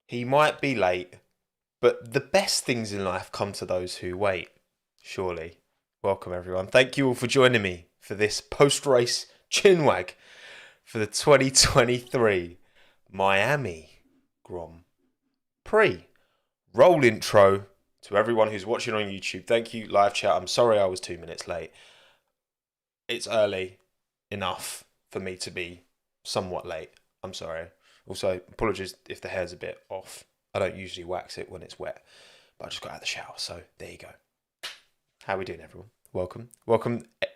He might be late, but the best things in life come to those who wait, surely. Welcome, everyone. Thank you all for joining me for this post race Chinwag for the 2023 Miami Grand Prix. Roll intro to everyone who's watching on YouTube. Thank you, live chat. I'm sorry I was 2 minutes late. It's early enough for me to be somewhat late. I'm sorry. Also, apologies if the hair's a bit off. I don't usually wax it when it's wet, but I just got out of the shower, so there you go. How are we doing, everyone? Welcome,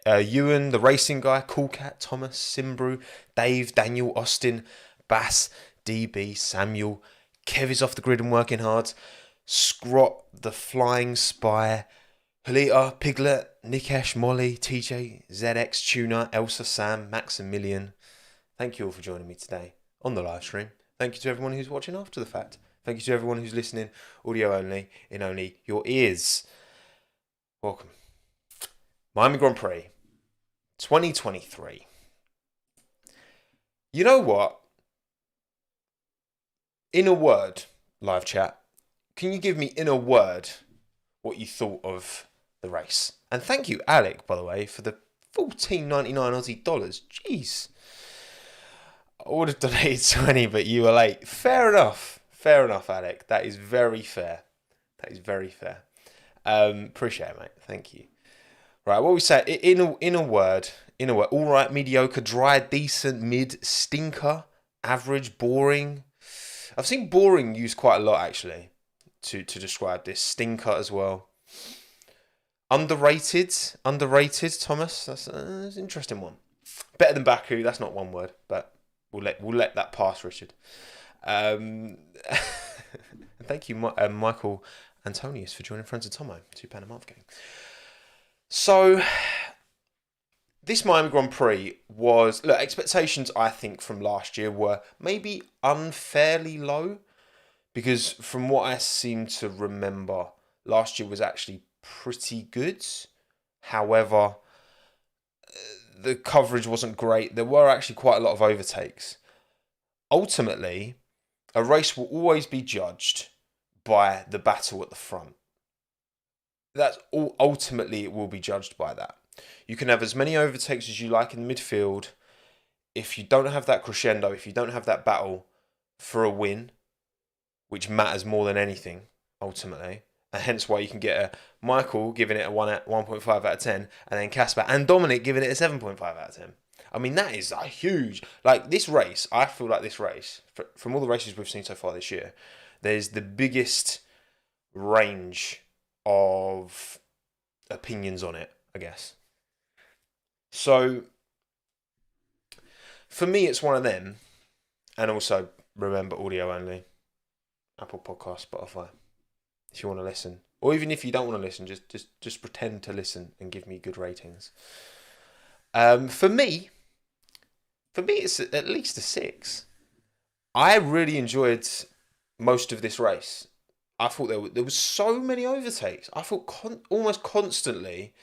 Ewan, the racing guy, Cool Cat, Thomas, Simbrew, Dave, Daniel, Austin, Bass, DB, Samuel, Kev is off the grid and working hard, Scrot, the flying spy, Halita, Piglet, Nikesh, Molly, TJ, ZX, Tuna, Elsa, Sam, Maximilian. Thank you all for joining me today on the live stream. Thank you to everyone who's watching after the fact. Thank you to everyone who's listening audio only in only your ears. Welcome. Miami Grand Prix 2023. You know what? In a word, live chat, can you give me in a word what you thought of the race? And thank you, Alec, by the way, for the $14.99 Aussie dollars. Jeez. I would have donated 20, but you were late. Fair enough, Alec. That is very fair. Appreciate it, mate. Thank you. Right, what we say in a word. All right, mediocre, dry, decent, mid, stinker, average, boring. I've seen boring used quite a lot actually to describe this. Stinker as well. Underrated, Thomas. That's an interesting one. Better than Baku. That's not one word, but we'll let that pass, Richard. Thank you, Michael Antonius, for joining Friends of Tommo. £2 a month gang. So, this Miami Grand Prix was... Look, expectations, I think, from last year were maybe unfairly low. Because from what I seem to remember, last year was actually pretty good. However, the coverage wasn't great. There were actually quite a lot of overtakes. Ultimately, a race will always be judged by the battle at the front. That's all. Ultimately, it will be judged by that. You can have as many overtakes as you like in the midfield. If you don't have that crescendo, if you don't have that battle for a win, which matters more than anything, ultimately, and hence why you can get a Michael giving it a 1.5 out of 10, and then Casper and Dominic giving it a 7.5 out of 10. I mean, that is a huge... Like, this race, I feel like this race, from all the races we've seen so far this year, there's the biggest range of opinions on it, I guess. So, for me, it's one of them. And also, remember, audio only. Apple Podcast, Spotify. If you want to listen. Or even if you don't want to listen, just pretend to listen and give me good ratings. For me, it's at least a 6. I really enjoyed most of this race. I thought there was so many overtakes. I thought almost constantly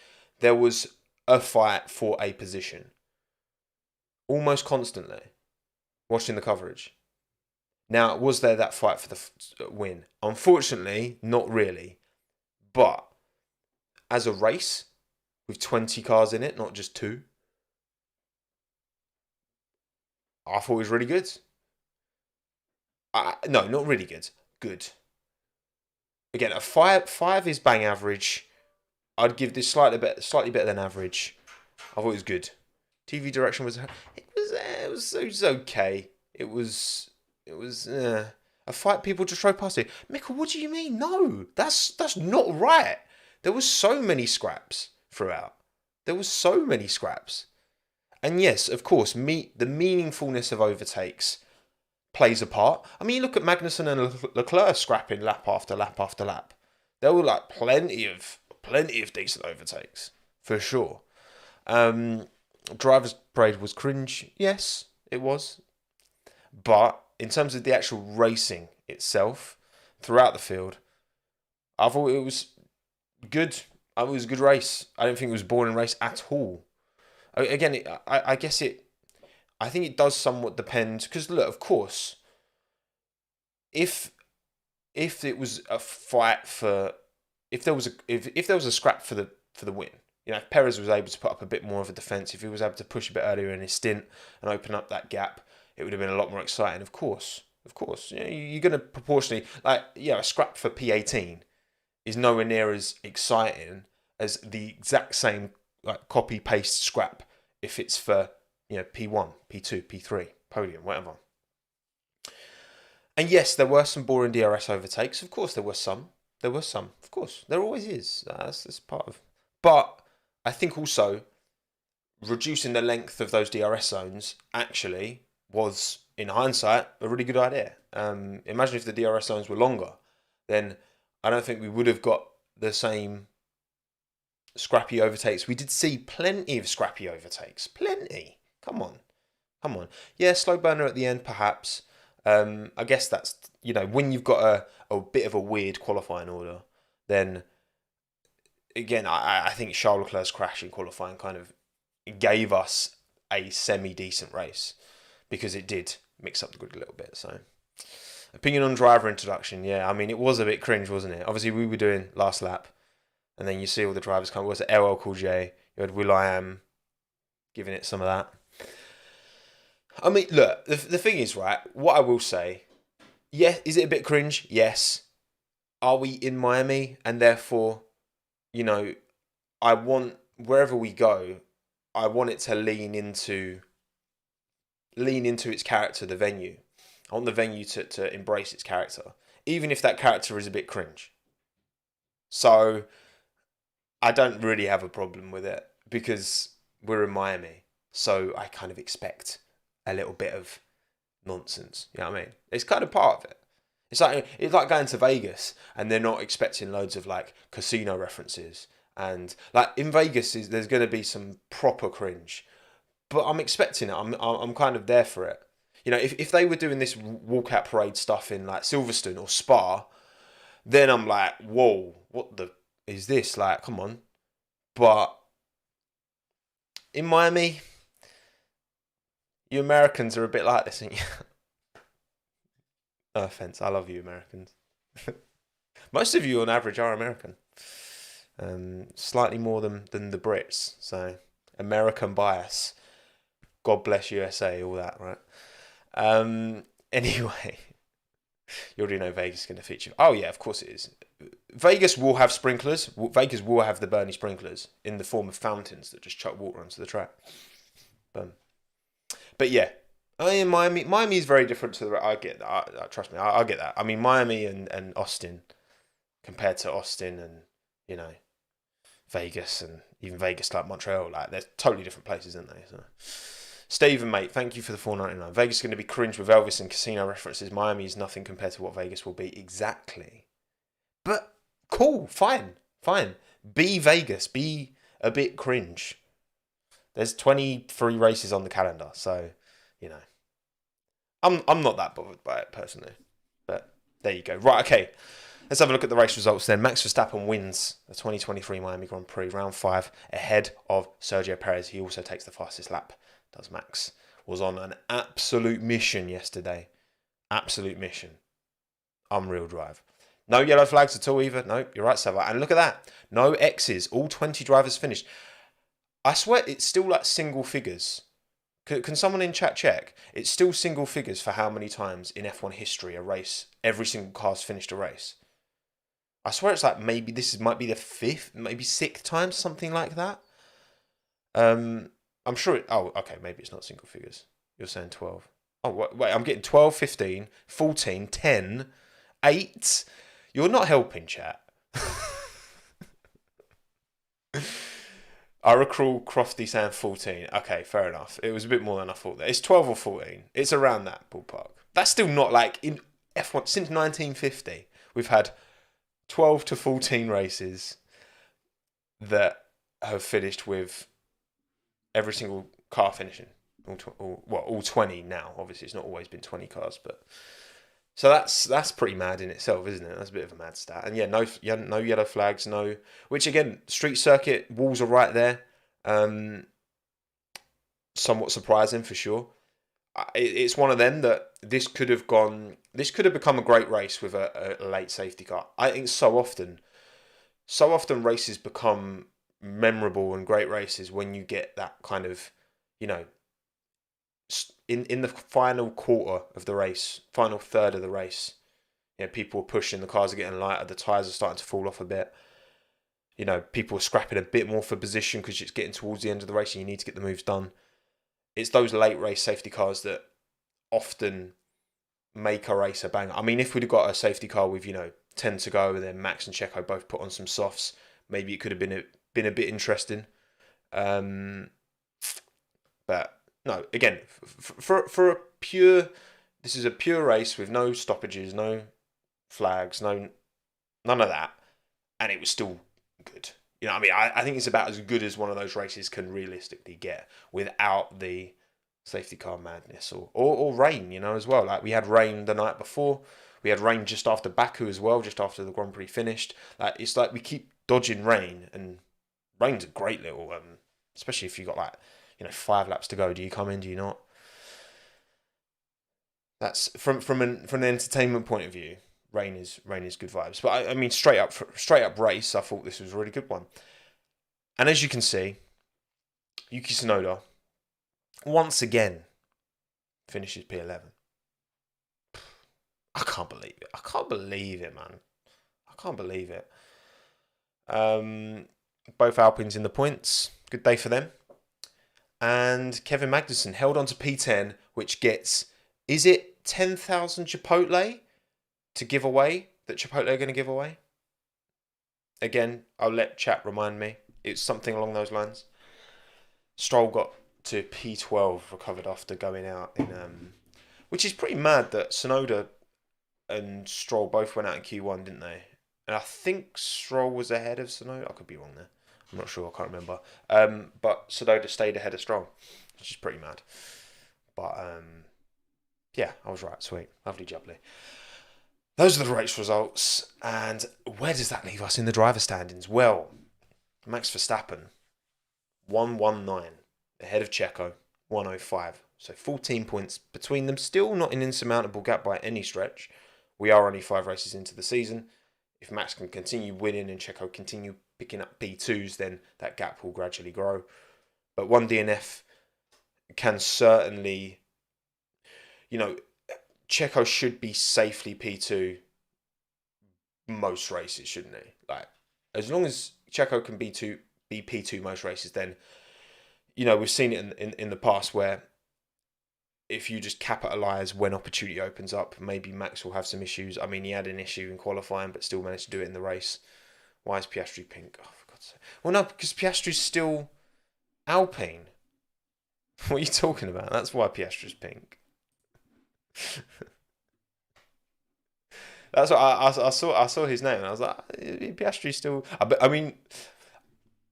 there was a fight for a position. Almost constantly. Watching the coverage. Now, was there that fight for the win? Unfortunately, not really. But as a race with 20 cars in it, not just 2, I thought it was really good. No, not really good. Good. Again, a 5 is bang average. I'd give this slightly better than average. I thought it was good. TV direction was okay. It was a fight people just drove past it. Michael, what do you mean? No, that's not right. There was so many scraps throughout. And yes, of course, the meaningfulness of overtakes plays a part. I mean, you look at Magnussen and Leclerc scrapping lap after lap after lap. There were like plenty of decent overtakes for sure. Driver's parade was cringe. Yes, it was. But in terms of the actual racing itself, throughout the field, I thought it was good. It was a good race. I don't think it was a boring race at all. Again, I guess it... I think it does somewhat depend... Because, look, of course, if if it was a fight for, if there was a scrap for the win. You know, if Perez was able to put up a bit more of a defence, if he was able to push a bit earlier in his stint and open up that gap, it would have been a lot more exciting. Of course. You know, you're going to proportionally, like, yeah, a scrap for P18 is nowhere near as exciting as the exact same like copy paste scrap if it's for, you know, P1, P2, P3, podium, whatever. And yes, there were some boring DRS overtakes. Of course, there were some. Of course, there always is. That's part of. But I think also reducing the length of those DRS zones actually was, in hindsight, a really good idea. Imagine if the DRS zones were longer, then I don't think we would have got the same scrappy overtakes. We did see plenty of scrappy overtakes. Plenty. Come on. Yeah, slow burner at the end, perhaps. I guess that's, you know, when you've got a bit of a weird qualifying order, then again, I think Charles Leclerc's crash in qualifying kind of gave us a semi-decent race because it did mix up the grid a little bit. So, opinion on driver introduction. Yeah, I mean, it was a bit cringe, wasn't it? Obviously, we were doing last lap, and then you see all the drivers come. Was it LL Cool J? You had will.i.am giving it some of that. I mean, look, the thing is, right, what I will say, yeah, is it a bit cringe? Yes. Are we in Miami? And therefore, you know, I want, wherever we go, I want it to lean into its character, the venue. I want the venue to embrace its character, even if that character is a bit cringe. So, I don't really have a problem with it because we're in Miami. So, I kind of expect a little bit of nonsense. You know what I mean? It's kind of part of it. It's like going to Vegas and they're not expecting loads of like casino references. And like in Vegas, there's going to be some proper cringe, but I'm expecting it. I'm kind of there for it. You know, if they were doing this walkout parade stuff in like Silverstone or Spa, then I'm like, whoa, what the is this? Like, come on. But in Miami, you Americans are a bit like this, aren't you? No offense, I love you Americans. Most of you on average are American. Slightly more than the Brits. So, American bias. God bless USA, all that, right? Anyway, you already know Vegas is going to feature. Oh, yeah, of course it is. Vegas will have sprinklers. Vegas will have the Bernie sprinklers in the form of fountains that just chuck water onto the track. Boom. But yeah, I mean, Miami is very different to the. I get that. Trust me, I get that. I mean, Miami and Austin, compared to Austin and, you know, Vegas and even Vegas like Montreal, like they're totally different places, aren't they? So, Stephen, mate, thank you for the $4.99. Vegas is going to be cringe with Elvis and casino references. Miami is nothing compared to what Vegas will be. Exactly. But cool, fine. Be Vegas. Be a bit cringe. There's 23 races on the calendar, so, you know, I'm not that bothered by it personally. But there you go. Right, okay. Let's have a look at the race results then. Max Verstappen wins the 2023 Miami Grand Prix round 5 ahead of Sergio Perez. He also takes the fastest lap, does Max. Was on an absolute mission yesterday. Absolute mission. Unreal drive. No yellow flags at all either. No, you're right, Sava. And look at that. No X's. All 20 drivers finished. I swear it's still like single figures. Can someone in chat check? It's still single figures for how many times in F1 history a race, every single car's finished a race. I swear it's like maybe might be the 5th, maybe 6th time, something like that. I'm sure oh, okay, maybe it's not single figures. You're saying 12. Oh, wait, I'm getting 12, 15, 14, 10, 8. You're not helping, chat. I recall Crofty saying 14. Okay, fair enough. It was a bit more than I thought. It's 12 or 14. It's around that ballpark. That's still not like in F1 since 1950. We've had 12 to 14 races that have finished with every single car finishing. All 20 now. Obviously, it's not always been 20 cars, but so that's pretty mad in itself, isn't it? That's a bit of a mad stat. And yeah, no yellow flags, no. Which again, street circuit walls are right there. Somewhat surprising for sure. it's one of them that this could have gone. This could have become a great race with a late safety car. I think so often races become memorable and great races when you get that kind of, you know, in the final quarter of the race, final third of the race. People are pushing, the cars are getting lighter, the tyres are starting to fall off a bit. People are scrapping a bit more for position because it's getting towards the end of the race and you need to get the moves done. It's those late race safety cars that often make a race a banger. I mean, if we'd have got a safety car with 10 to go and then Max and Checo both put on some softs, maybe it could have been a bit interesting. But no, again, for a pure, this is a pure race with no stoppages, no flags, none of that, and it was still good. I think it's about as good as one of those races can realistically get without the safety car madness or rain, as well. Like, we had rain the night before. We had rain just after Baku as well, just after the Grand Prix finished. It's like we keep dodging rain, and rain's a great little, especially if you got 5 laps to go. Do you come in? Do you not? That's from an entertainment point of view. Rain is good vibes. But I mean, straight up race, I thought this was a really good one. And as you can see, Yuki Tsunoda once again finishes P11. I can't believe it. I can't believe it, man. I can't believe it. Both Alpines in the points. Good day for them. And Kevin Magnussen held on to P10, which gets, is it 10,000 Chipotle to give away, that Chipotle are going to give away? Again, I'll let chat remind me. It's something along those lines. Stroll got to P12, recovered after going out in, which is pretty mad that Tsunoda and Stroll both went out in Q1, didn't they? And I think Stroll was ahead of Tsunoda. I could be wrong there. I'm not sure. I can't remember. But Tsunoda stayed ahead of Stroll, which is pretty mad. But yeah, I was right. Sweet, lovely jubbly. Those are the race results. And where does that leave us in the driver standings? Well, Max Verstappen, 119, ahead of Checo, 105. So 14 points between them. Still not an insurmountable gap by any stretch. We are only 5 races into the season. If Max can continue winning and Checo continue picking up P2s, then that gap will gradually grow. But one DNF can certainly, Checo should be safely P2 most races, shouldn't he? Like, as long as Checo can be P2 most races, then, we've seen it in the past where if you just capitalise when opportunity opens up, maybe Max will have some issues. I mean, he had an issue in qualifying, but still managed to do it in the race. Why is Piastri pink? Oh, for God's sake. Well, no, because Piastri's still Alpine. What are you talking about? That's why Piastri's pink. That's what I saw his name and I was like, Piastri's still. I mean,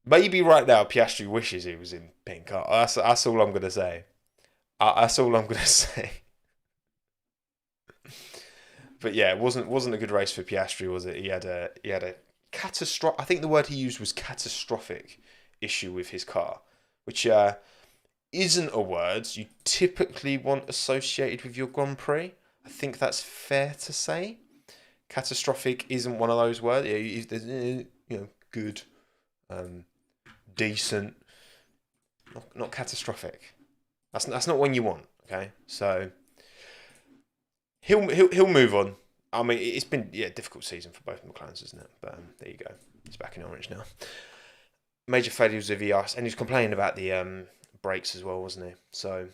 maybe right now Piastri wishes he was in pink. That's all I'm gonna say. That's all I'm gonna say. But yeah, it wasn't a good race for Piastri, was it? He had a catastrophic. I think the word he used was catastrophic issue with his car, which isn't a word you typically want associated with your Grand Prix. I think that's fair to say. Catastrophic isn't one of those words. Good, decent, not catastrophic. That's not one you want. Okay, so he'll move on. I mean, it's been a difficult season for both McLarens, isn't it? But there you go. It's back in orange now. Major failures with ERS, and he was complaining about the brakes as well, wasn't he? So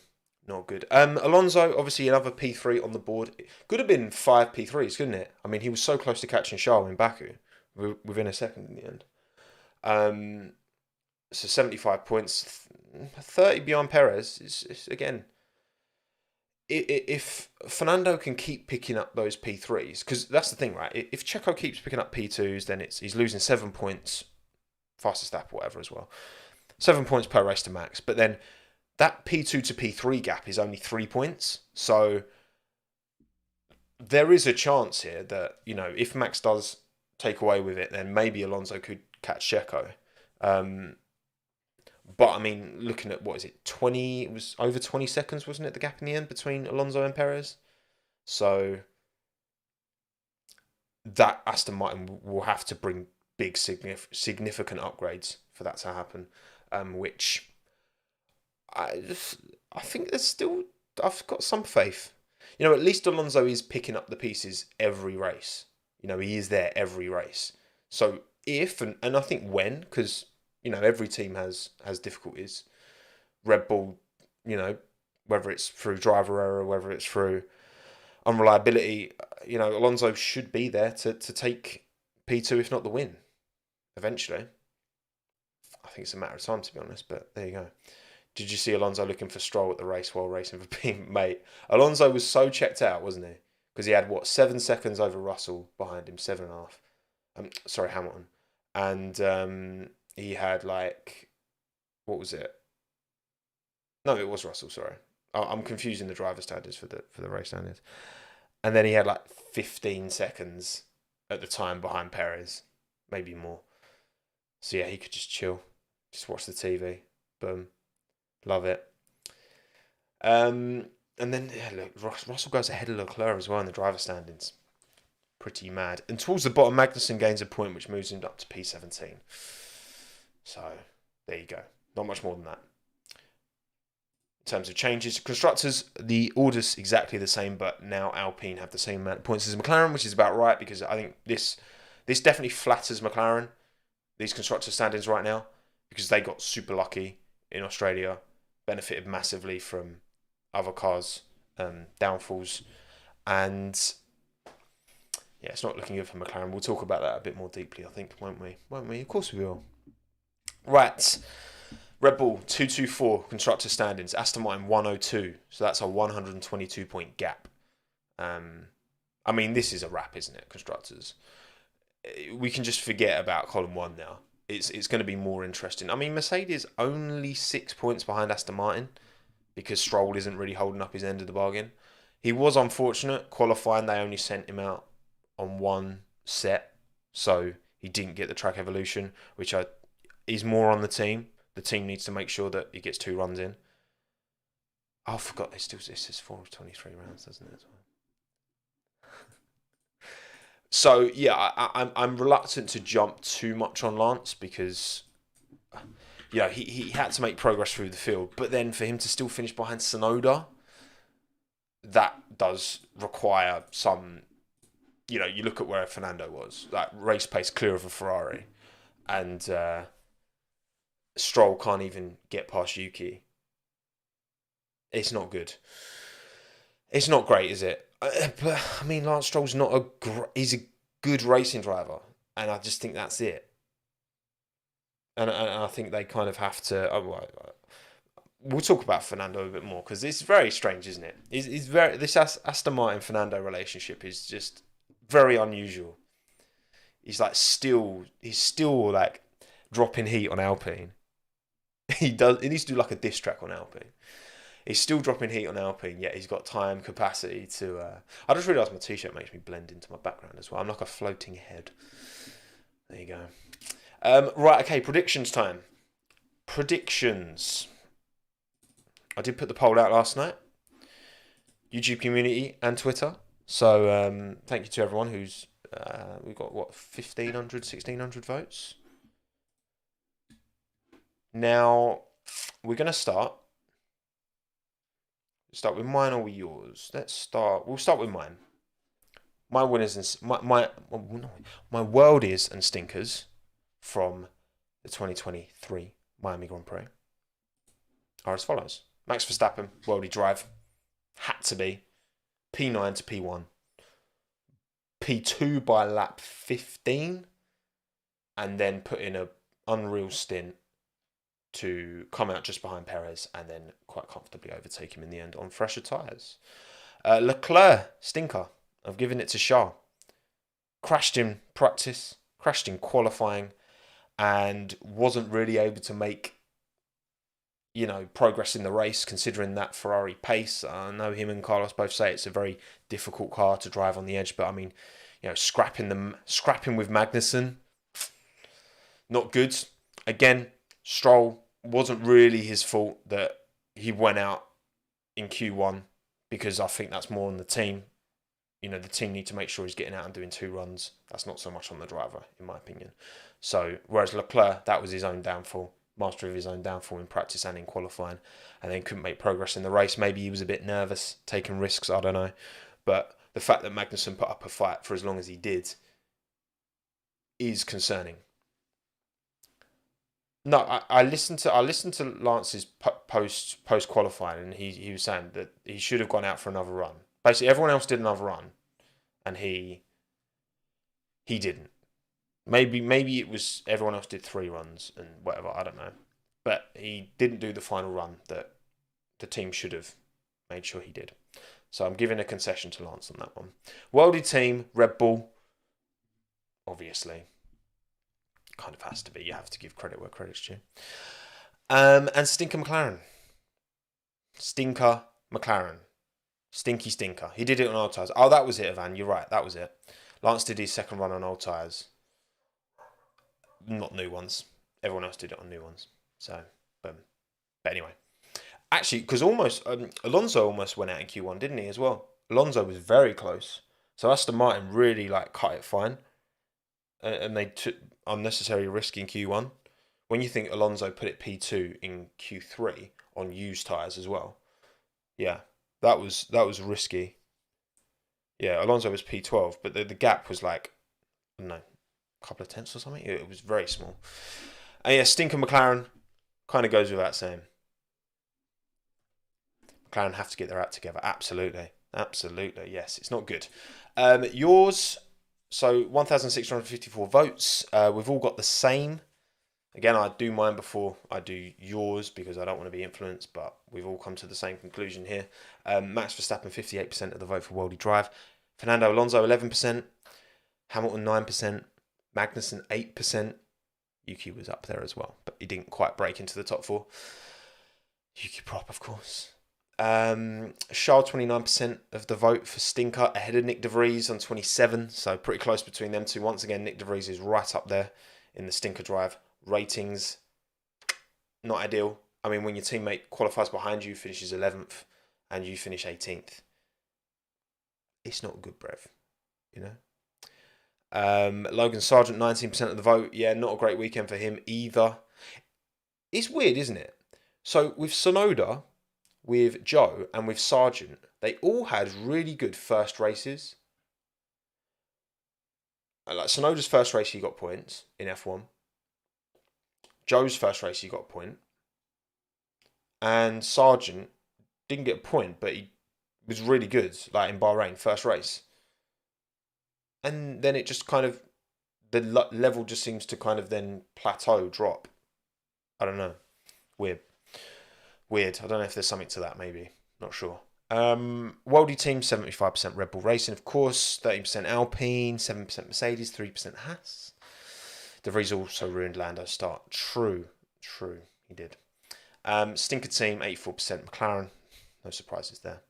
not good. Alonso, obviously another P3 on the board. It could have been 5 P3s, couldn't it? I mean, he was so close to catching Charles in Baku within a second in the end. So 75 points, 30 beyond Perez. It's again, if Fernando can keep picking up those P3s, because that's the thing, right? If Checo keeps picking up P2s, then he's losing 7 points, fastest lap, whatever as well. 7 points per race to Max, but then that P2 to P3 gap is only 3 points. So there is a chance here that, if Max does take away with it, then maybe Alonso could catch Checo. But I mean, looking at, what is it, 20? It was over 20 seconds, wasn't it? The gap in the end between Alonso and Perez. So that Aston Martin will have to bring big significant upgrades for that to happen, which I I think there's still, I've got some faith. At least Alonso is picking up the pieces every race. He is there every race. So if and I think when, because every team has difficulties. Red Bull, whether it's through driver error, whether it's through unreliability, Alonso should be there to take P2, if not the win, eventually. I think it's a matter of time, to be honest, but there you go. Did you see Alonso looking for Stroll at the race while racing for P? Mate, Alonso was so checked out, wasn't he? Because he had, 7 seconds over Russell behind him, 7.5. Sorry, Hamilton. And he had, what was it? No, it was Russell, sorry. I'm confusing the driver standards for the race standards. And then he had 15 seconds at the time behind Perez, maybe more. So yeah, he could just chill, just watch the TV. Boom, love it. And then look, Russell goes ahead of Leclerc as well in the driver standings. Pretty mad. And towards the bottom, Magnussen gains a point, which moves him up to P17. So there you go. Not much more than that. In terms of changes, constructors, the order's exactly the same, but now Alpine have the same amount of points as McLaren, which is about right, because I think this definitely flatters McLaren, these constructor standings right now, because they got super lucky in Australia, benefited massively from other cars' downfalls, and yeah, it's not looking good for McLaren. We'll talk about that a bit more deeply, I think, won't we? Won't we? Of course we will. Right. Red Bull 224 constructor standings, Aston Martin 102, so that's a 122 point gap. I mean, this is a wrap, isn't it, constructors? We can just forget about column 1 now. It's going to be more interesting. I mean, Mercedes only 6 points behind Aston Martin because Stroll isn't really holding up his end of the bargain. He was unfortunate. Qualifying, they only sent him out on one set, so he didn't get the track evolution, which is more on the team. The team needs to make sure that he gets 2 runs in. Oh, I forgot. It says 4 of 23 rounds, doesn't it? As well? So yeah, I'm reluctant to jump too much on Lance because he had to make progress through the field, but then for him to still finish behind Tsunoda, that does require some. You look at where Fernando was, that race pace clear of a Ferrari, and Stroll can't even get past Yuki. It's not good. It's not great, is it? But I mean, Lance Stroll's not he's a good racing driver, and I just think that's it. And I think they kind of have to. We'll talk about Fernando a bit more because it's very strange, isn't it? This Aston Martin Fernando relationship is just very unusual. He's still dropping heat on Alpine. He needs to do a diss track on Alpine. He's still dropping heat on Alpine, yet he's got time, capacity to. I just realised my t-shirt makes me blend into my background as well. I'm like a floating head. There you go. Right, okay, predictions time. Predictions. I did put the poll out last night. YouTube community and Twitter. So thank you to everyone who's. We've got, 1,500, 1,600 votes. Now, we're going to start with mine or yours. We'll start with mine. My winners and my worldies and stinkers from the 2023 Miami Grand Prix are as follows. Max Verstappen, worldie drive. Had to be. P9 to P1. P2 by lap 15. And then put in an unreal stint to come out just behind Perez and then quite comfortably overtake him in the end on fresher tyres. Leclerc, stinker. I've given it to Shah. Crashed in practice, crashed in qualifying, and wasn't really able to make, progress in the race considering that Ferrari pace. I know him and Carlos both say it's a very difficult car to drive on the edge, but I mean, scrapping with Magnussen, not good. Again, Stroll, wasn't really his fault that he went out in Q1, because I think that's more on the team. The team need to make sure he's getting out and doing 2 runs. That's not so much on the driver, in my opinion. So, whereas Leclerc, that was his own downfall, master of his own downfall in practice and in qualifying, and then couldn't make progress in the race. Maybe he was a bit nervous, taking risks, I don't know. But the fact that Magnussen put up a fight for as long as he did is concerning. No, I listened to Lance's post qualifying, and he was saying that he should have gone out for another run. Basically, everyone else did another run, and he didn't. Maybe it was everyone else did 3 runs and whatever. I don't know, but he didn't do the final run that the team should have made sure he did. So I'm giving a concession to Lance on that one. Worldie team, Red Bull, obviously. Kind of has to be. You have to give credit where credit's due. And Stinker McLaren. Stinker McLaren. Stinky Stinker. He did it on old tyres. Oh, that was it, Ivan. You're right. That was it. Lance did his second run on old tyres. Not new ones. Everyone else did it on new ones. So, boom. But anyway. Actually, because Alonso almost went out in Q1, didn't he, as well? Alonso was very close. So Aston Martin really cut it fine. And they took unnecessary risk in Q1. When you think Alonso put it P2 in Q3 on used tyres as well. Yeah, that was risky. Yeah, Alonso was P12, but the gap was I don't know, a couple of tenths or something. It was very small. And yeah, Stinker McLaren kind of goes without saying. McLaren have to get their act together. Absolutely. Yes, it's not good. Yours, so 1,654 votes. We've all got the same. Again, I do mine before I do yours because I don't want to be influenced, but we've all come to the same conclusion here. Max Verstappen, 58% of the vote for Worldie Drive. Fernando Alonso, 11%. Hamilton, 9%. Magnussen, 8%. Yuki was up there as well, but he didn't quite break into the top 4. Yuki Prop, of course. Charles, 29% of the vote for Stinker, ahead of Nick De Vries on 27%, so pretty close between them two. Once again, Nick De Vries is right up there in the Stinker Drive ratings. Not ideal. I mean, when your teammate qualifies behind you, finishes 11th, and you finish 18th, it's not good, brev, Logan Sargent, 19% of the vote. Yeah, not a great weekend for him either. It's weird, isn't it? So with Tsunoda, with Joe, and with Sargent, they all had really good first races. Like Tsunoda's first race, he got points in F1. Joe's first race, he got a point. And Sargent didn't get a point, but he was really good, in Bahrain, first race. And then it just kind of, the level just seems to kind of then plateau, drop. I don't know. Weird. I don't know if there's something to that, maybe. Not sure. Worldie team, 75% Red Bull Racing, of course. 13% Alpine, 7% Mercedes, 3% Haas. De Vries also ruined Lando's start. True. He did. Stinker team, 84% McLaren. No surprises there.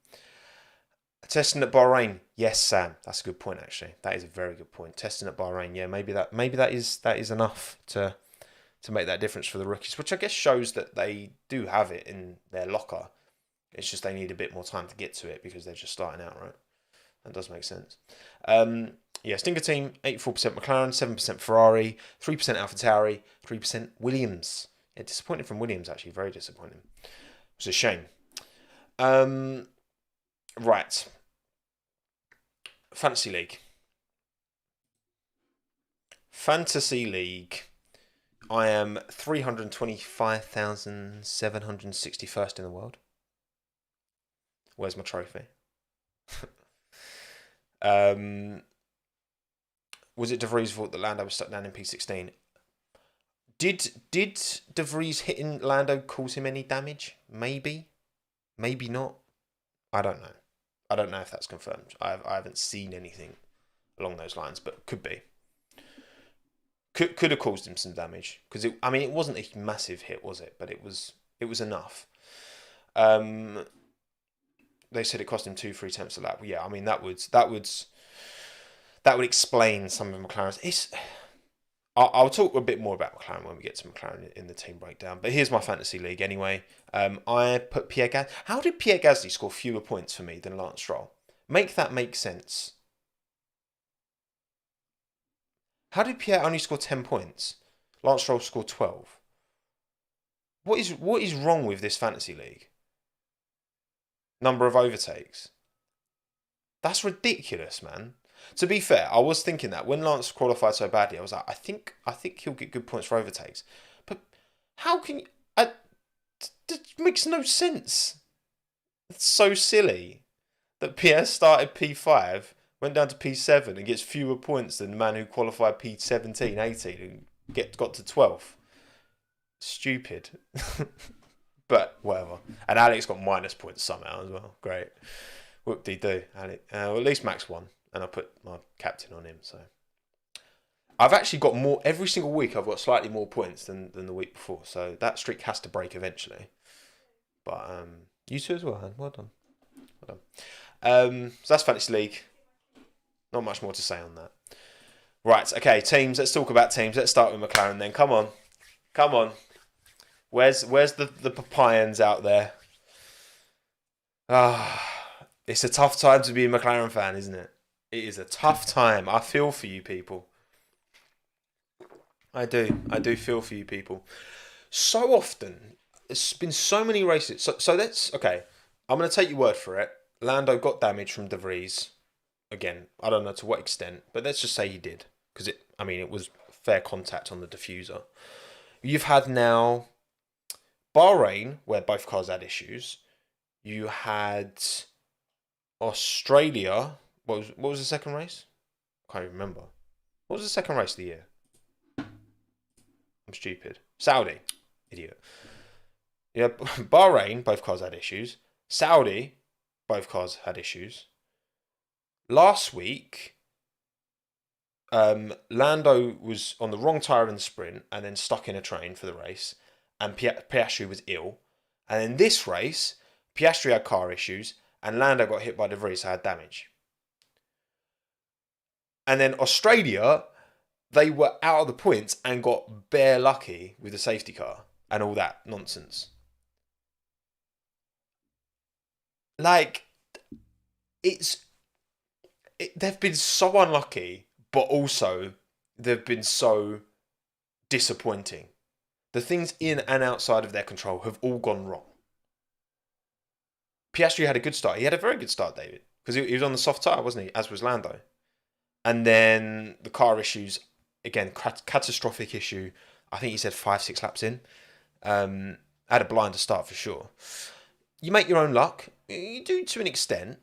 Testing at Bahrain. Yes, Sam. That's a good point, actually. That is a very good point. Testing at Bahrain. Yeah, maybe that is enough to make that difference for the rookies, which I guess shows that they do have it in their locker. It's just they need a bit more time to get to it because they're just starting out, right? That does make sense. Stinker team, 84% McLaren, 7% Ferrari, 3% AlphaTauri, 3% Williams. Yeah, disappointed from Williams, actually. Very disappointing. It was a shame. Right. Fantasy League. I am 325,761st in the world. Where's my trophy? Was it De Vries' fault that Lando was stuck down in P16? Did De Vries hitting Lando cause him any damage? Maybe not. I don't know. I don't know if that's confirmed. I haven't seen anything along those lines, but could be. Could have caused him some damage because it wasn't a massive hit, was it? But it was enough. They said it cost him 2-3 tenths a lap. Yeah, I mean that would explain some of McLaren's. I'll talk a bit more about McLaren when we get to McLaren in the team breakdown. But here's my fantasy league anyway. I put Pierre Gasly. How did Pierre Gasly score fewer points for me than Lance Stroll? Make that make sense. How did Pierre only score 10 points? Lance Stroll scored 12. What is wrong with this fantasy league? Number of overtakes. That's ridiculous, man. To be fair, I was thinking that when Lance qualified so badly, I was like, I think he'll get good points for overtakes. But how can you? That makes no sense. It's so silly that Pierre started P5, went down to P7, and gets fewer points than the man who qualified P17, 18, and got to 12th. Stupid. But whatever. And Alex got minus points somehow as well. Great. Whoop-de-doo, Alex. Well, at least Max won. And I put my captain on him, so. I've actually got more, every single week I've got slightly more points than the week before. So that streak has to break eventually. But you two as well, Han. Well done. Well done. So that's Fantasy League. Not much more to say on that. Right, okay, teams. Let's talk about teams. Let's start with McLaren then. Come on. Come on. Where's the Papayans out there? It's a tough time to be a McLaren fan, isn't it? It is a tough time. I feel for you people. I do feel for you people. So often, it's been so many races. So let's, okay, I'm going to take your word for it. Lando got damage from De Vries. Again, I don't know to what extent, but let's just say he did. Because it was fair contact on the diffuser. You've had now Bahrain, where both cars had issues. You had Australia. What was the second race? I can't even remember. What was the second race of the year? I'm stupid. Saudi. Idiot. Yeah, Bahrain, both cars had issues. Saudi, both cars had issues. Last week, Lando was on the wrong tyre in the sprint and then stuck in a train for the race. And Piastri was ill. And in this race, Piastri had car issues and Lando got hit by De Vries, so had damage. And then Australia, they were out of the points and got bare lucky with the safety car and all that nonsense. Like, they've been so unlucky, but also they've been so disappointing. The things in and outside of their control have all gone wrong. Piastri had a good start. He had a very good start, David, because he was on the soft tyre, wasn't he? As was Lando. And then the car issues, again, catastrophic issue. I think he said 5-6 laps in. Had a blinder start for sure. You make your own luck. You do to an extent.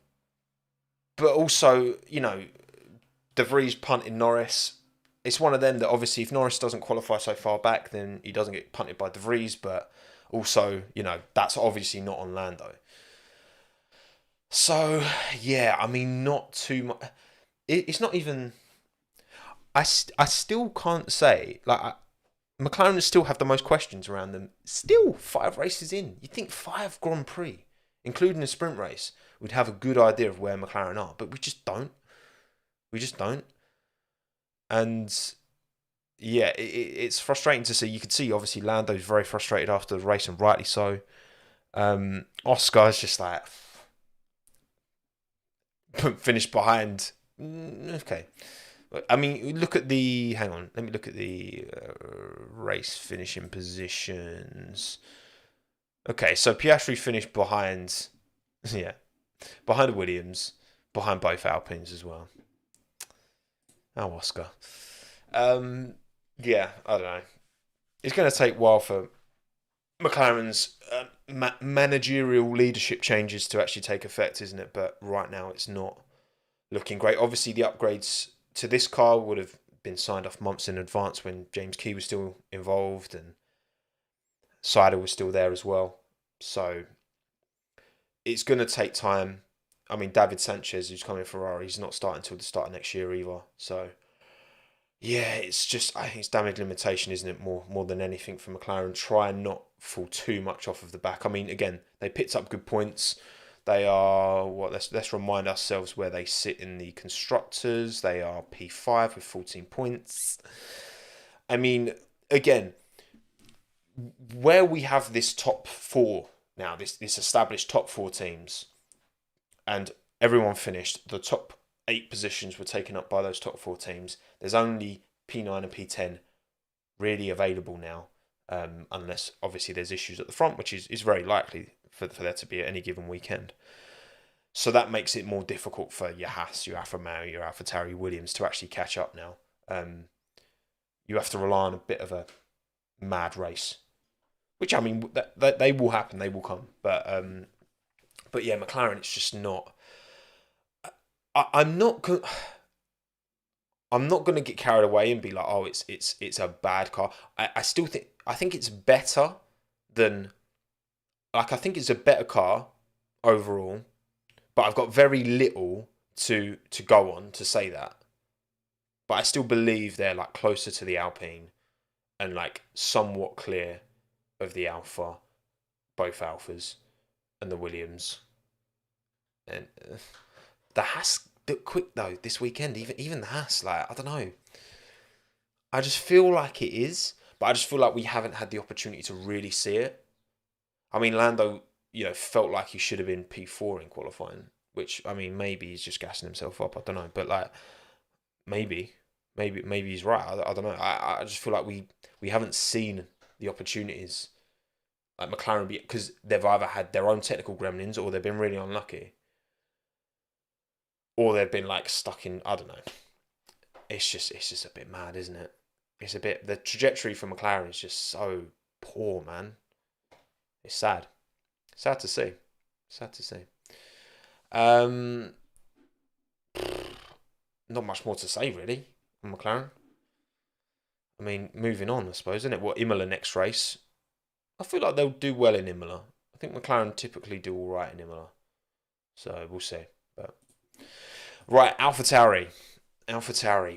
But also, De Vries punting Norris. It's one of them that obviously if Norris doesn't qualify so far back, then he doesn't get punted by De Vries. But also, that's obviously not on Lando. So, yeah, not too much. It's not even... I still can't say... McLaren still have the most questions around them. Still 5 races in. You'd think 5 Grand Prix, including a sprint race, we'd have a good idea of where McLaren are. But we just don't. And yeah, it's frustrating to see. You could see, obviously, Lando's very frustrated after the race, and rightly so. Oscar's just like... finished behind. Okay. Look at the... Hang on. Let me look at the race finishing positions. Okay, so Piastri finished behind... Yeah. Behind Williams. Behind both Alpines as well. Oh, Oscar. Yeah, I don't know. It's going to take a while for McLaren's managerial leadership changes to actually take effect, isn't it? But right now it's not looking great. Obviously, the upgrades to this car would have been signed off months in advance when James Key was still involved and Seidel was still there as well. So it's going to take time. David Sanchez, who's coming Ferrari, he's not starting until the start of next year either. So yeah, it's just, I think it's damage limitation, isn't it? More than anything for McLaren. Try and not fall too much off of the back. Again, they picked up good points. They are, let's remind ourselves where they sit in the constructors. They are P5 with 14 points. I mean, again, where we have this top four now, this established top four teams, and everyone finished, the top 8 positions were taken up by those top 4 teams. There's only P9 and P10 really available now, unless obviously there's issues at the front, which is very likely for there to be at any given weekend. So that makes it more difficult for your Haas, your Alfa Romeo, your AlphaTauri Williams to actually catch up now. You have to rely on a bit of a mad race, which, I mean, that they will happen, they will come. But yeah, McLaren, it's just not. I'm not going to get carried away and be like, oh, it's a bad car. I still think it's better than, like, I think it's a better car overall, but I've got very little to go on to say that. But I still believe they're like closer to the Alpine and like somewhat clear of the Alfa, both Alphas and the Williams. And the Haas look quick though this weekend. Even the Haas, like, I don't know. I just feel like it is, but I just feel like we haven't had the opportunity to really see it. I mean, Lando, felt like he should have been P4 in qualifying, which, I mean, maybe he's just gassing himself up. I don't know, but like, maybe he's right. I don't know. I just feel like we haven't seen the opportunities like McLaren, because they've either had their own technical gremlins or they've been really unlucky. Or they've been like stuck in, I don't know. It's just a bit mad, isn't it? It's a bit, the trajectory for McLaren is just so poor, man. It's sad. Sad to see. Sad to see. Not much more to say really on McLaren. I mean, moving on, I suppose, isn't it? What, Imola next race? I feel like they'll do well in Imola. I think McLaren typically do all right in Imola. So we'll see. But right, AlphaTauri,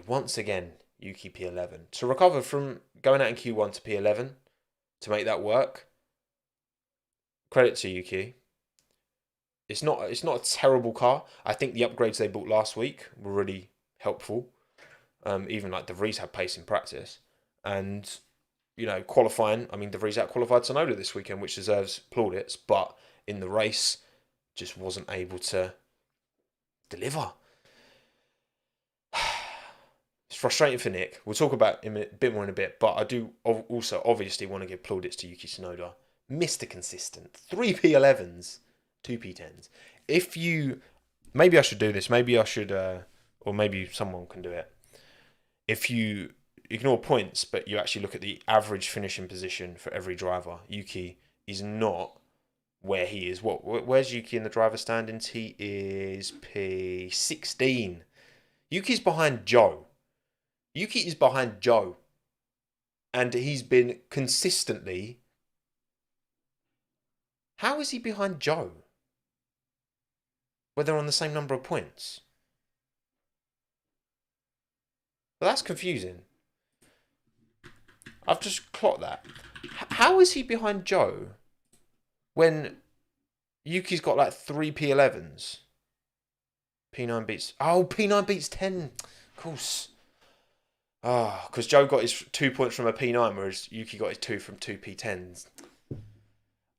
once again, Yuki P11. To recover from going out in Q1 to P11, to make that work, credit to Yuki. It's not a terrible car. I think the upgrades they bought last week were really helpful. Even like De Vries had pace in practice. And, qualifying, I mean, De Vries out-qualified Tsunoda this weekend, which deserves plaudits, but in the race, just wasn't able to deliver. It's frustrating for Nick. We'll talk about him a bit more in a bit, but I do also obviously want to give plaudits to Yuki Tsunoda. Mr. Consistent. 3 P11s, 2 P10s. Maybe I should do this. Maybe I should, or maybe someone can do it. If you ignore points, but you actually look at the average finishing position for every driver, Yuki is not where he is. Where's Yuki in the driver standings? He is P16. Yuki's behind Joe. Yuki is behind Joe. And he's been consistently... How is he behind Joe? Where they're on the same number of points? Well, that's confusing. I've just clocked that. How is he behind Joe when Yuki's got like 3 P11s? P9 beats 10. Of course. Because Joe got his 2 points from a P9, whereas Yuki got his 2 from 2 P10s.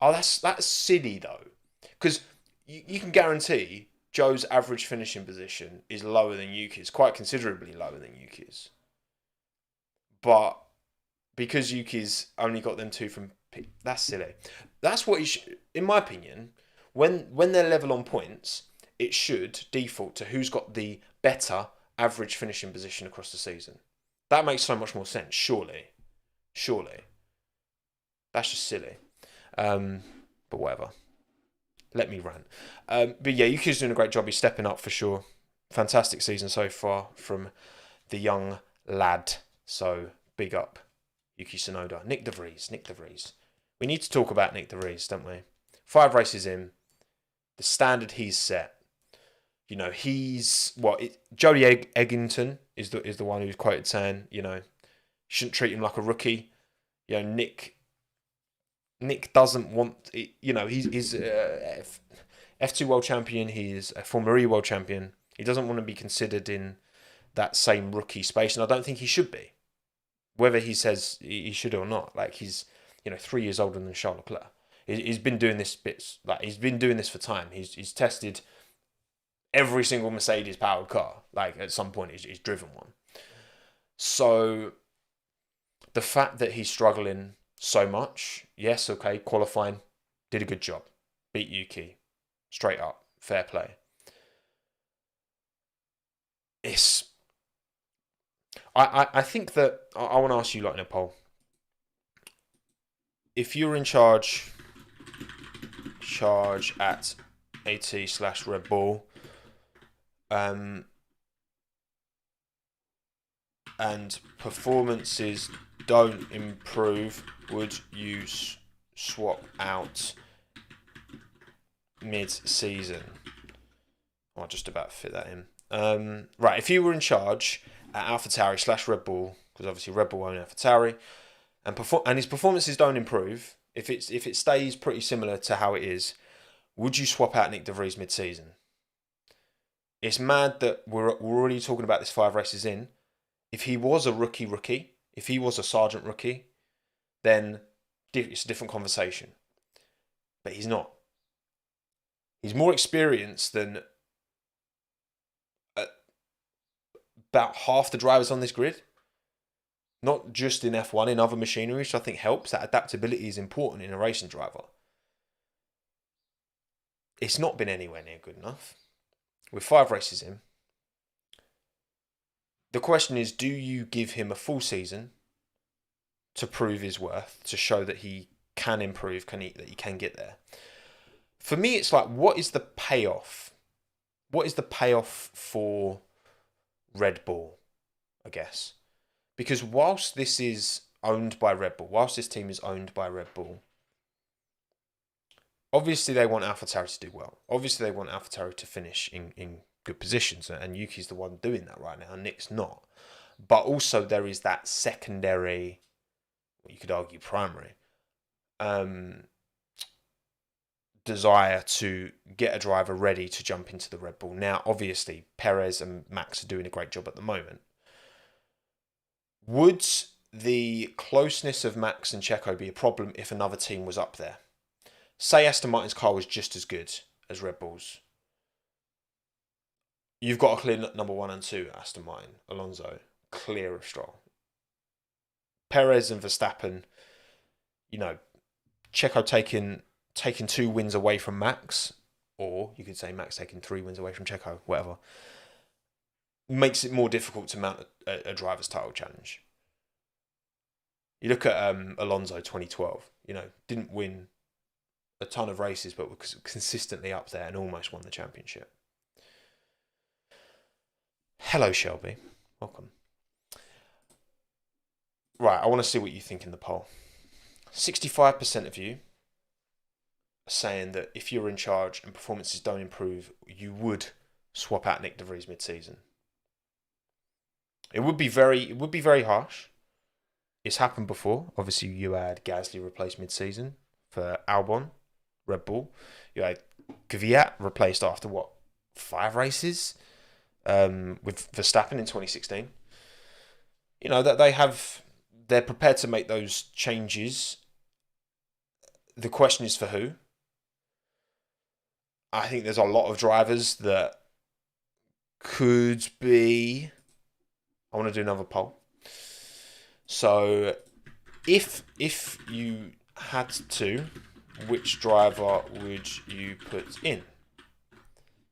Oh, that's silly though. Because you can guarantee Joe's average finishing position is lower than Yuki's, quite considerably lower than Yuki's. But because Yuki's only got them 2 from P, that's silly. That's what in my opinion, when they're level on points, it should default to who's got the better average finishing position across the season. That makes so much more sense, surely. That's just silly. But whatever. Let me rant. But yeah, Yuki's doing a great job. He's stepping up for sure. Fantastic season so far from the young lad. So big up Yuki Tsunoda. Nick De Vries. We need to talk about Nick De Vries, don't we? 5 races in. The standard he's set. He's Jody Eggington is the one who's quoted saying, shouldn't treat him like a rookie. Nick doesn't want, he's F2 world champion. He's a Formula E world champion. He doesn't want to be considered in that same rookie space, and I don't think he should be. whether he says he should or not. Like, he's 3 years older than Charles Leclerc. He's been doing this he's been doing this for time. He's tested every single Mercedes powered car. Like, at some point he's driven one. So the fact that he's struggling so much, yes, okay, qualifying, did a good job, beat Yuki, straight up, fair play. I think that I want to ask you, like, in a poll, if you're in charge at AT/Red Bull, and performances don't improve, would you swap out mid-season? I'll just about fit that in. Right, if you were in charge at AlphaTauri/Red Bull, because obviously Red Bull own AlphaTauri, and his performances don't improve, if it stays pretty similar to how it is, would you swap out Nick De Vries mid-season? It's mad that we're already talking about this 5 races in. If he was a rookie, if he was a sergeant rookie, then it's a different conversation. But he's not. He's more experienced than about half the drivers on this grid. Not just in F1, in other machinery, which I think helps. That adaptability is important in a racing driver. It's not been anywhere near good enough. With 5 races in, the question is, do you give him a full season to prove his worth, to show that he can improve, that he can get there? For me, it's like, what is the payoff? What is the payoff for Red Bull, I guess? Because whilst this is owned by Red Bull, whilst this team is owned by Red Bull, obviously they want AlphaTauri to do well. Obviously they want AlphaTauri to finish in good positions, and Yuki's the one doing that right now, and Nick's not. But also there is that secondary, you could argue primary, desire to get a driver ready to jump into the Red Bull. Now, obviously, Perez and Max are doing a great job at the moment. Would the closeness of Max and Checo be a problem if another team was up there? Say Aston Martin's car was just as good as Red Bull's. You've got a clear number 1 and 2, Aston Martin, Alonso, clear of Stroll. Perez and Verstappen, Checo taking 2 wins away from Max, or you could say Max taking 3 wins away from Checo, whatever, makes it more difficult to mount a driver's title challenge. You look at Alonso 2012, didn't win a ton of races, but was consistently up there and almost won the championship. Hello, Shelby. Welcome. Right, I want to see what you think in the poll. 65% of you are saying that if you're in charge and performances don't improve, you would swap out Nick De Vries mid-season. It would be very harsh. It's happened before. Obviously, you had Gasly replaced mid-season for Albon, Red Bull. You had Kvyat replaced after 5 races with Verstappen in 2016. That they're prepared to make those changes. The question is for who? I think there's a lot of drivers that could be. I want to do another poll. So, if you had to, which driver would you put in?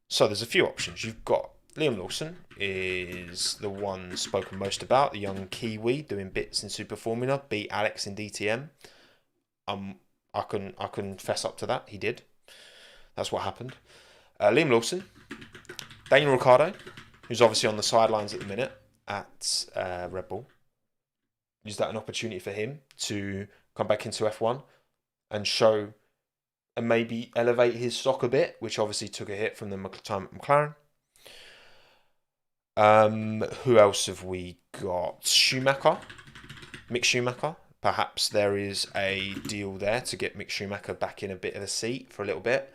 So there's a few options. You've got Liam Lawson is the one spoken most about, the young Kiwi doing bits in Super Formula, beat Alex in DTM. I can fess up to that. He did. That's what happened. Liam Lawson, Daniel Ricciardo, who's obviously on the sidelines at the minute at Red Bull. Is that an opportunity for him to come back into F1 and show and maybe elevate his stock a bit, which obviously took a hit from the time at McLaren? Who else have we got? Mick Schumacher. Perhaps there is a deal there to get Mick Schumacher back in a bit of a seat for a little bit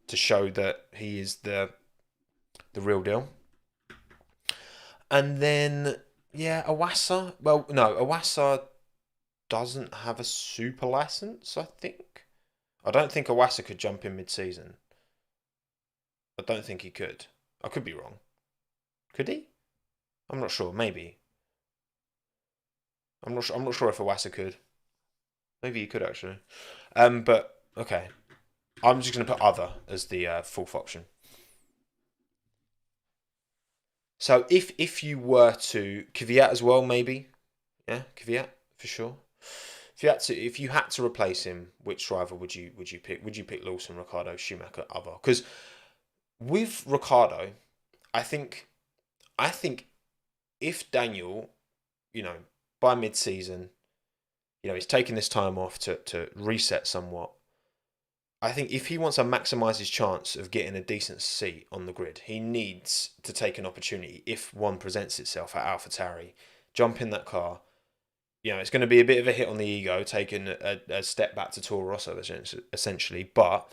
to show that he is the real deal. And then Yeah, Awasa. Well, no, Awasa doesn't have a super license, I think. I don't think Awasa could jump in mid-season. I don't think he could. I could be wrong. Could he? I'm not sure. Maybe. I'm not sure. I'm not sure if Awasa could. Maybe he could actually. But okay. I'm just going to put other as the fourth option. So if you were to Kvyat as well, maybe, yeah, Kvyat for sure. If you had to replace him, which driver would you pick? Would you pick Lawson, Ricciardo, Schumacher, other? Because with Ricciardo, I think I think if Daniel, you know, by mid-season, he's taking this time off to reset somewhat. I think if he wants to maximise his chance of getting a decent seat on the grid, he needs to take an opportunity if one presents itself at AlphaTauri, jump in that car. It's going to be a bit of a hit on the ego, taking a step back to Toro Rosso, essentially. But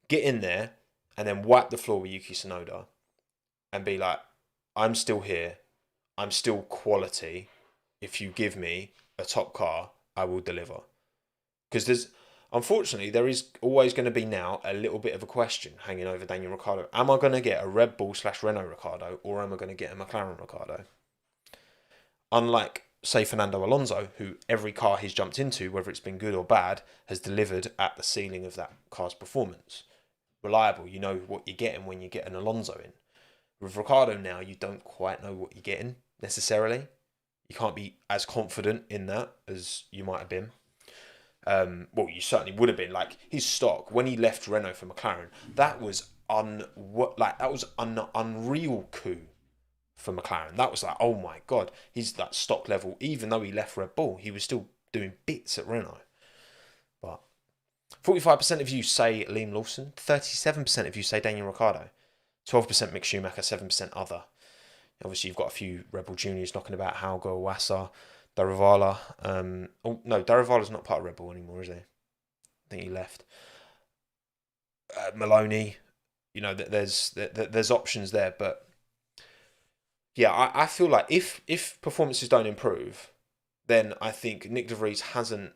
get in there and then wipe the floor with Yuki Tsunoda and be like, I'm still here. I'm still quality. If you give me a top car, I will deliver. Because unfortunately, there is always going to be now a little bit of a question hanging over Daniel Ricciardo. Am I going to get a Red Bull / Renault Ricciardo, or am I going to get a McLaren Ricciardo? Unlike, say, Fernando Alonso, who every car he's jumped into, whether it's been good or bad, has delivered at the ceiling of that car's performance. Reliable, you know what you're getting when you get an Alonso in. With Ricciardo now, you don't quite know what you're getting, necessarily. You can't be as confident in that as you might have been. Well, you certainly would have been. Like his stock when he left Renault for McLaren, that was an unreal coup for McLaren. That was like, oh my god, he's that stock level. Even though he left Red Bull, he was still doing bits at Renault. But 45% of you say Liam Lawson, 37% of you say Daniel Ricciardo, 12% Mick Schumacher, 7% other. Obviously, you've got a few Rebel Juniors knocking about Hauger, Wassa, Daravala. Oh no, Daravala's not part of Red Bull anymore, is he? I think he left. Maloney. There's options there, but yeah, I feel like if performances don't improve, then I think Nick De Vries hasn't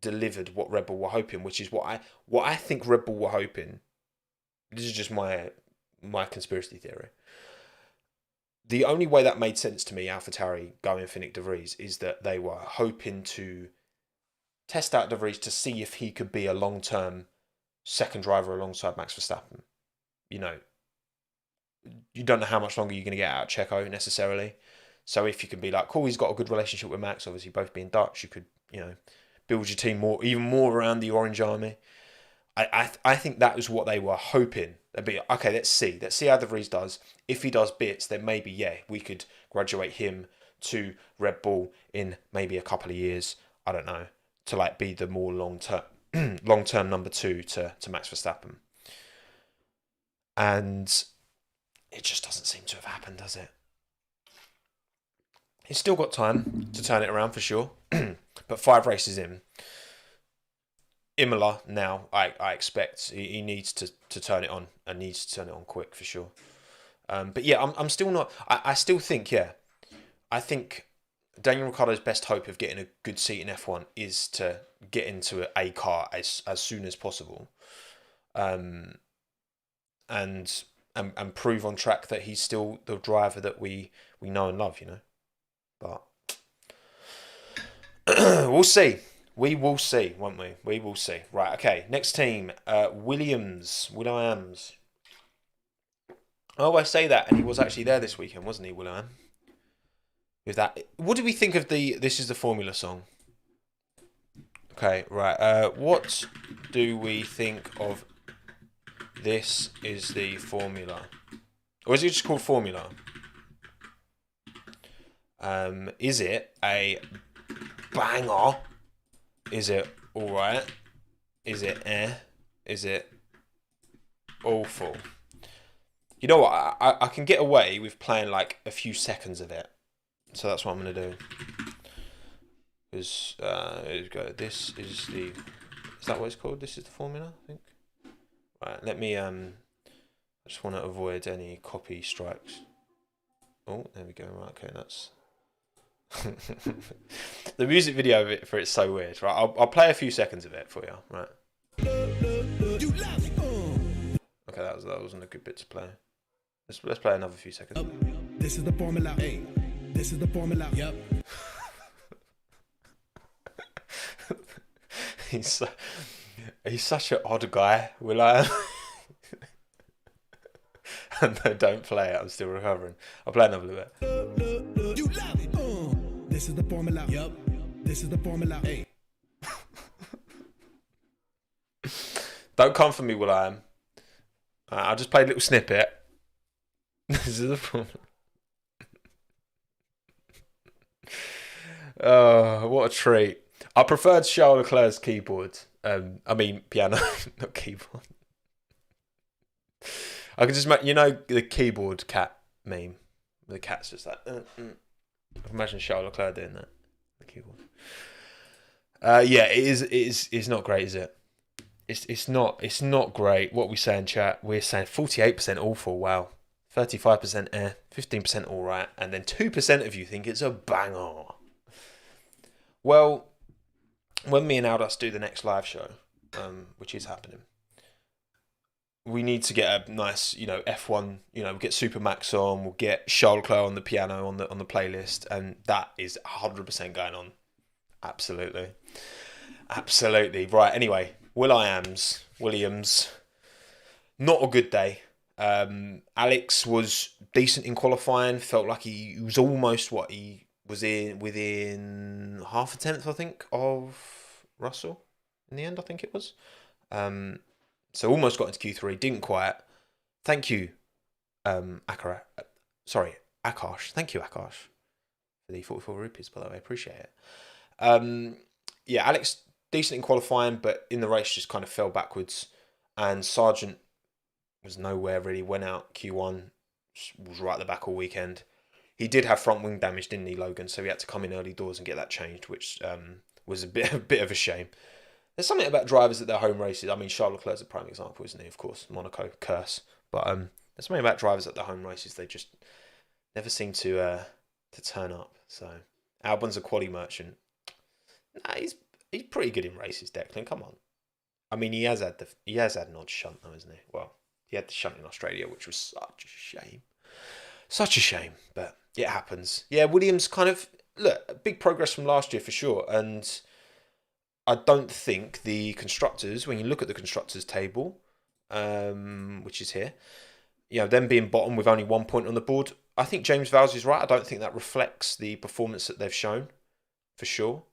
delivered what Red Bull were hoping, which is what I think Red Bull were hoping. This is just my conspiracy theory. The only way that made sense to me, AlphaTauri going for Nick De Vries, is that they were hoping to test out De Vries to see if he could be a long-term second driver alongside Max Verstappen. You know, you don't know how much longer you're going to get out of Checo necessarily. So if you can be like, cool, he's got a good relationship with Max, obviously both being Dutch, you could, build your team even more around the Orange Army. I think that was what they were hoping. They'd be okay. Let's see how De Vries does. If he does bits, then maybe we could graduate him to Red Bull in maybe a couple of years. I don't know, to like be the more long term number two to Max Verstappen. And it just doesn't seem to have happened, does it? He's still got time to turn it around for sure, but 5 races in, Imola now, I expect he needs to turn it on and needs to turn it on quick for sure. But yeah, I'm still not. I still think I think Daniel Ricciardo's best hope of getting a good seat in F1 is to get into a car as soon as possible, and prove on track that he's still the driver that we know and love. But we'll see. We will see, won't we? We will see. Right, okay. Next team, Williams. Oh, I say that, and he was actually there this weekend, wasn't he, William? With that, what do we think of the "This Is the Formula" song? Okay, right. What do we think of "This Is the Formula"? Or is it just called Formula? Is it a banger? Is it alright? Is it Is it awful? You know what? I can get away with playing like a few seconds of it. So that's what I'm going to do. Because, go. This is the... Is that what it's called? This is the formula, I think. Right, let me... I just want to avoid any copy strikes. Oh, there we go. Right, okay, that's... The music video of it for it's so weird. Right, I'll play a few seconds of it for you. Right. Okay, that wasn't a good bit to play. Let's play another few seconds. This is the formula. Hey, this is the formula. Yep. He's such an odd guy. Will I? No, don't play it. I'm still recovering. I'll play another bit. You love it. This is the formula. Yep. This is the formula. Hey. Don't come for me, Will I am. I'll just play a little snippet. This is the formula. Oh, what a treat. I preferred Charles Leclerc's keyboard. I mean, piano, not keyboard. I could just the keyboard cat meme. The cat's just like. I can imagine Charles Leclerc doing that. The keyboard. Yeah, it's not great, is it? It's not great. What we say in chat, we're saying 48% awful. Wow, 35% 15% all right, and then 2% of you think it's a banger. Well, when me and Aldous do the next live show, which is happening, we need to get a nice, F1. We'll get Super Max on. We'll get Charles Leclerc on the piano on the playlist, and that is 100% going on. Absolutely. Right. Anyway, Williams, not a good day. Alex was decent in qualifying. Felt like he was almost he was within half a tenth, I think, of Russell in the end. I think it was. So almost got into Q3, didn't quite. Thank you, Akash. Thank you, Akash, for the 44 rupees, by the way. I appreciate it. Yeah, Alex, decent in qualifying, but in the race just kind of fell backwards. And Sargent was nowhere really. Went out Q1, was right at the back all weekend. He did have front wing damage, didn't he, Logan? So he had to come in early doors and get that changed, which was a bit of a shame. There's something about drivers at their home races. I mean, Charles Leclerc's a prime example, isn't he? Of course, Monaco, curse. But there's something about drivers at their home races. They just never seem to turn up. So Albon's a quali merchant. Nah, he's pretty good in races, Declan. Come on. I mean, he has had an odd shunt though, isn't he? Well, he had the shunt in Australia, which was such a shame. Such a shame, but it happens. Yeah, Williams kind of big progress from last year for sure, and I don't think the constructors, when you look at the constructors table, which is here, them being bottom with only 1 point on the board, I think James Vowles is right. I don't think that reflects the performance that they've shown, for sure,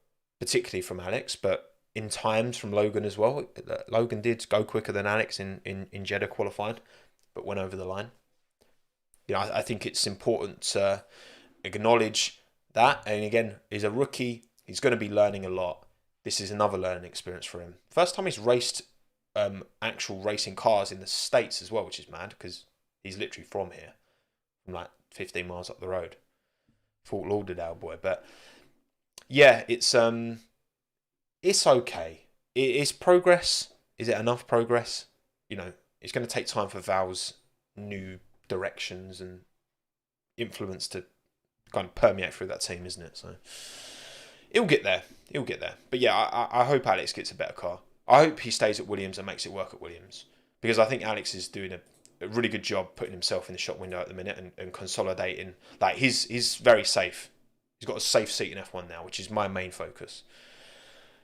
particularly from Alex, but in times from Logan as well. Logan did go quicker than Alex in Jeddah qualifying, but went over the line. I think it's important to acknowledge that. And again, he's a rookie. He's going to be learning a lot. This is another learning experience for him. First time he's raced actual racing cars in the States as well, which is mad because he's literally from here, from like 15 miles up the road. Fort Lauderdale boy. But yeah, it's okay. It's progress. Is it enough progress? It's going to take time for Val's new directions and influence to kind of permeate through that team, isn't it? So he'll get there. But yeah, I hope Alex gets a better car. I hope he stays at Williams and makes it work at Williams, because I think Alex is doing a really good job putting himself in the shop window at the minute and consolidating. Like he's very safe. He's got a safe seat in F1 now, which is my main focus.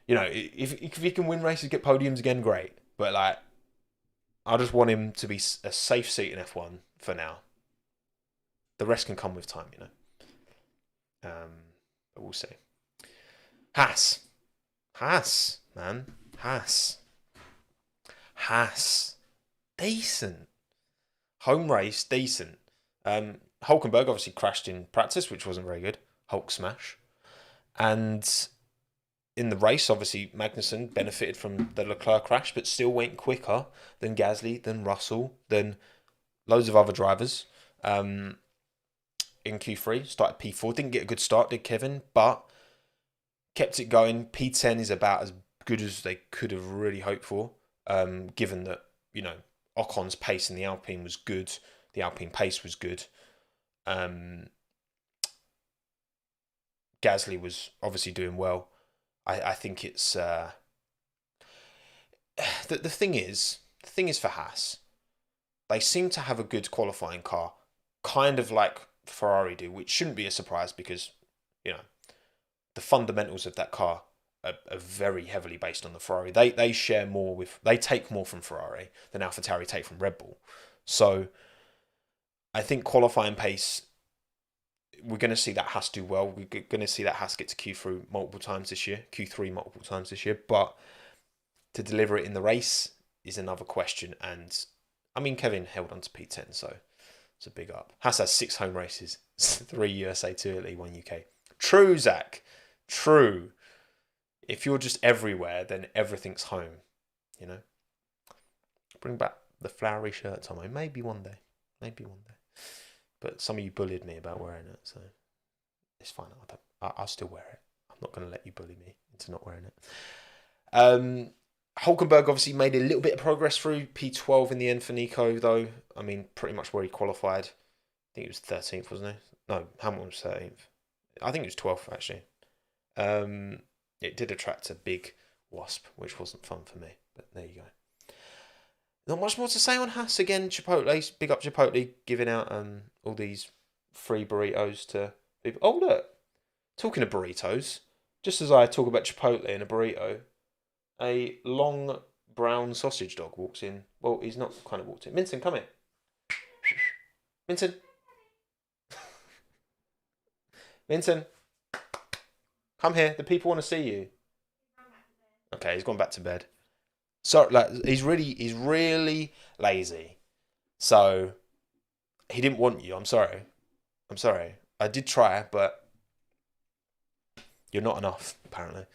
If he can win races, get podiums again, great. But I just want him to be a safe seat in F1 for now. The rest can come with time, But we'll see. Haas, man. Haas. Decent. Home race, decent. Hulkenberg obviously crashed in practice, which wasn't very good. Hulk smash. And in the race, obviously, Magnussen benefited from the Leclerc crash, but still went quicker than Gasly, than Russell, than loads of other drivers. In Q3, started P4. Didn't get a good start, did Kevin, but kept it going. P10 is about as good as they could have really hoped for, given that, Ocon's pace in the Alpine was good. The Alpine pace was good. Gasly was obviously doing well. I think it's the thing is for Haas, they seem to have a good qualifying car, kind of like Ferrari do, which shouldn't be a surprise because, you know, the fundamentals of that car are very heavily based on the Ferrari. They share more with, they take more from Ferrari than AlphaTauri take from Red Bull. So I think qualifying pace, we're going to see that Haas do well. We're going to see that Haas get to Q3 multiple times this year, but to deliver it in the race is another question. And I mean, Kevin held on to P10, so it's a big up. Haas has 6 home races, 3 USA, 2 Italy, 1 UK. True, Zach. True. If you're just everywhere, then everything's home, you know? Bring back the flowery shirt, Tommo. Maybe one day. But some of you bullied me about wearing it, so it's fine. I'll still wear it. I'm not going to let you bully me into not wearing it. Hulkenberg obviously made a little bit of progress through P12 in the end for Nico, though. I mean, pretty much where he qualified. I think it was 13th, wasn't he? No, Hamilton was 13th. I think it was 12th, actually. It did attract a big wasp, which wasn't fun for me, but there you go. Not much more to say on Haas. Again, Chipotle, big up Chipotle, giving out all these free burritos to people. Oh, look. Talking of burritos, just as I talk about Chipotle and a burrito, a long brown sausage dog walks in. Well, he's not kind of walked in. Minton, come here. Minton. Minton. Come here. The people want to see you. Okay, he's gone back to bed. So he's really lazy. So he didn't want you. I'm sorry. I did try, but you're not enough, apparently.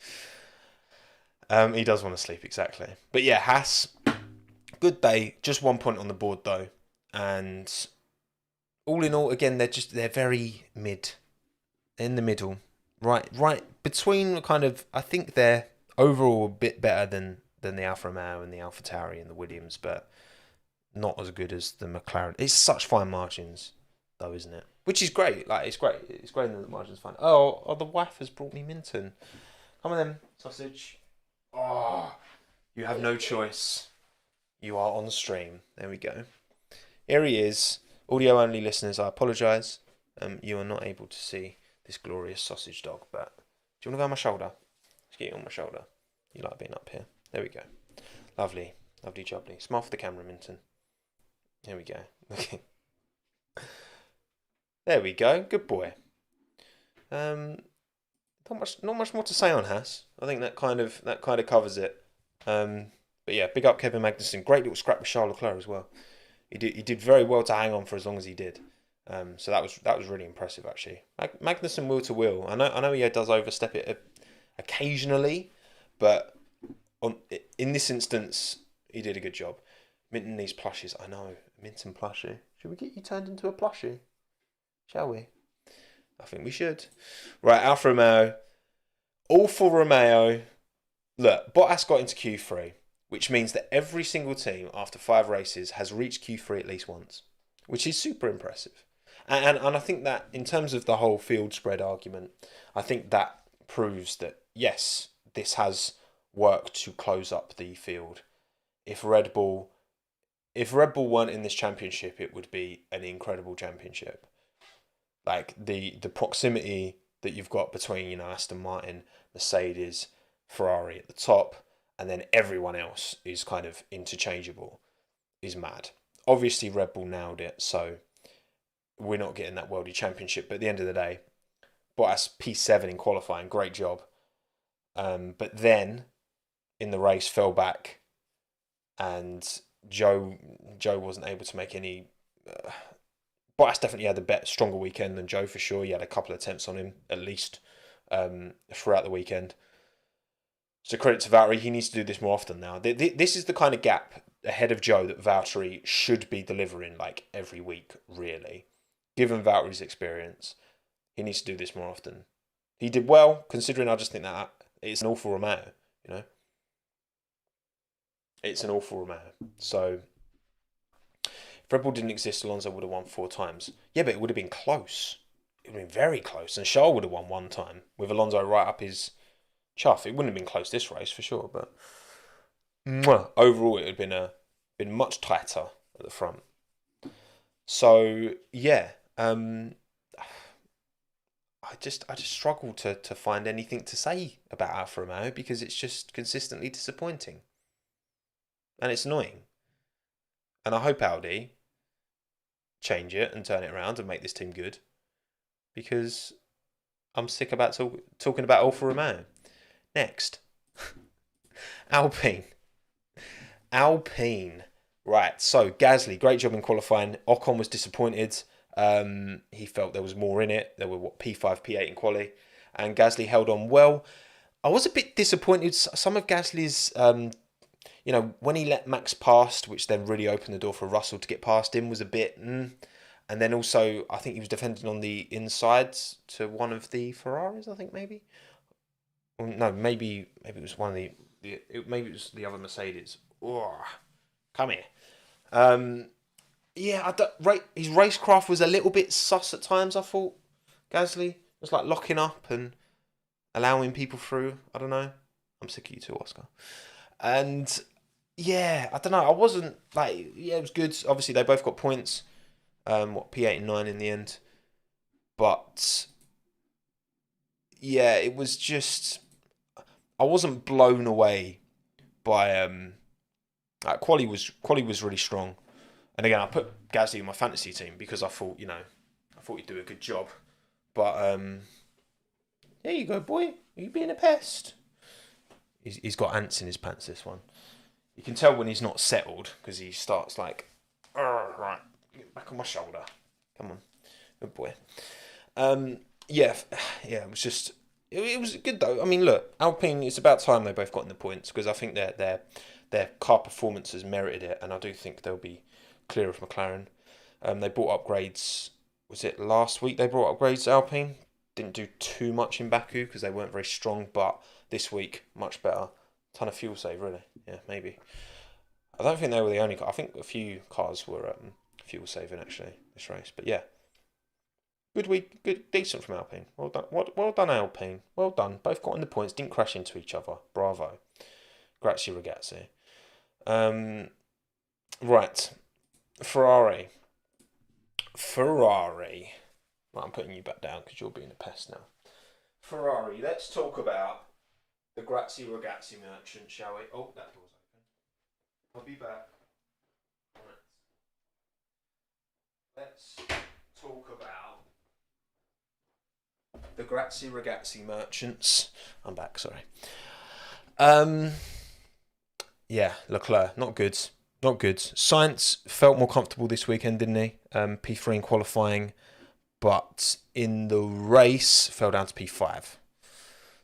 He does want to sleep, exactly. But yeah, Haas, good day. Just 1 point on the board though, and all in all, again, they're very mid, in the middle, right between kind of. I think they're overall a bit better than the Alfa Romeo and the AlphaTauri and the Williams, but not as good as the McLaren. It's such fine margins, though, isn't it? Which is great. Like it's great that the margins fine. Oh, the wife has brought me Minton. Come on then, sausage. Oh, you have no choice. You are on stream. There we go. Here he is. Audio only listeners, I apologise. You are not able to see this glorious sausage dog, but do you want to go on my shoulder? Let's get you on my shoulder. You like being up here. There we go. Lovely jubbly. Smile for the camera, Minton. There we go. Okay. There we go. Good boy. Not much more to say on Haas. I think that kind of covers it. But yeah, big up Kevin Magnussen. Great little scrap with Charles Leclerc as well. He did very well to hang on for as long as he did. So that was really impressive actually. Magnussen wheel to wheel. I know he does overstep it occasionally, but in this instance he did a good job. Minton these plushies. I know, Minton plushie. Should we get you turned into a plushie? Shall we? I think we should. Right, Alfa Romeo. Look, Bottas got into Q3, which means that every single team after 5 races has reached Q3 at least once, which is super impressive. And I think that in terms of the whole field spread argument, I think that proves that, yes, this has worked to close up the field. If Red Bull weren't in this championship, it would be an incredible championship. Like the proximity that you've got between, Aston Martin, Mercedes, Ferrari at the top, and then everyone else is kind of interchangeable, is mad. Obviously, Red Bull nailed it, so we're not getting that Worldie Championship. But at the end of the day, Bottas P7 in qualifying, great job. But then in the race fell back, and Joe wasn't able to make any. Bottas definitely had a stronger weekend than Joe for sure. He had a couple of attempts on him at least throughout the weekend. So credit to Valtteri, he needs to do this more often now. This is the kind of gap ahead of Joe that Valtteri should be delivering like every week, really. Given Valtteri's experience, he needs to do this more often. He did well, considering I just think that it's an awful Romeo, It's an awful Romeo. So if Red Bull didn't exist, Alonso would have won 4 times. Yeah, but it would have been close. it would have been very close. And Charles would have won one time with Alonso right up his chuff. It wouldn't have been close this race for sure, but overall it would have been much tighter at the front. So yeah, I just struggle to find anything to say about Alfa Romeo because it's just consistently disappointing, and it's annoying. And I hope Audi change it and turn it around and make this team good, because I'm sick about talking about Alfa Romeo. Next, Alpine. Right, so Gasly, great job in qualifying. Ocon was disappointed. He felt there was more in it. There were P5, P8 in quali, and Gasly held on well. I was a bit disappointed. Some of Gasly's, when he let Max past, which then really opened the door for Russell to get past him, was a bit. And then also, I think he was defending on the insides to one of the Ferraris. I think maybe. Or no, maybe it was one of maybe it was the other Mercedes. Oh, come here. Yeah, his racecraft was a little bit sus at times, I thought. Gasly was like locking up and allowing people through. I don't know. I'm sick of you too, Oscar. And yeah, I don't know. I wasn't like, yeah, it was good. Obviously, they both got points. P8 and 9 in the end. But yeah, it was just, I wasn't blown away by quali was really strong. And again, I put Gasly in my fantasy team because I thought he'd do a good job. But there you go, boy. Are you being a pest? He's got ants in his pants, this one. You can tell when he's not settled because he starts like, right, get back on my shoulder. Come on, good boy. Yeah, it was just, it was good though. I mean, look, Alpine, it's about time they both got in the points because I think their car performance has merited it, and I do think they'll be clear of McLaren. They brought upgrades. Was it last week they brought upgrades? Alpine didn't do too much in Baku because they weren't very strong, but this week much better. Ton of fuel save, really. Yeah, maybe. I don't think they were the only car. I think a few cars were fuel saving actually this race, but yeah, good week, good, decent from Alpine. Well done, well done, Alpine. Well done. Both got in the points, didn't crash into each other. Bravo. Grazie, ragazzi. Right. Ferrari. Right, I'm putting you back down because you're being a pest now. Ferrari, let's talk about the Grazie Ragazzi merchant, shall we? Oh, that door's open. I'll be back. Right. Let's talk about the Grazie Ragazzi merchants. I'm back, sorry. Yeah, Leclerc, not good. Not good. Sainz felt more comfortable this weekend, didn't he? P3 in qualifying, but in the race fell down to P5.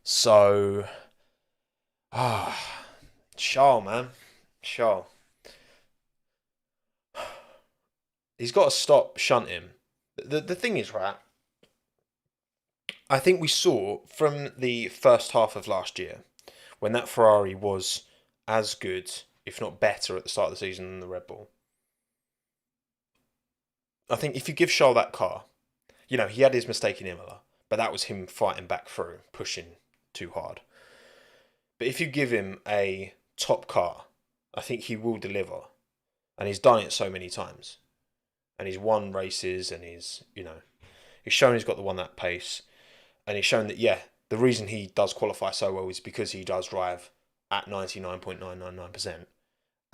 So, Charles, man. Charles. He's got to stop shunting. The thing is, right, I think we saw from the first half of last year, when that Ferrari was as good, if not better, at the start of the season than the Red Bull. I think if you give Charles that car, he had his mistake in Imola, but that was him fighting back through, pushing too hard. But if you give him a top car, I think he will deliver. And he's done it so many times. And he's won races, and he's shown he's got the one that pace. And he's shown that, the reason he does qualify so well is because he does drive at 99.999%.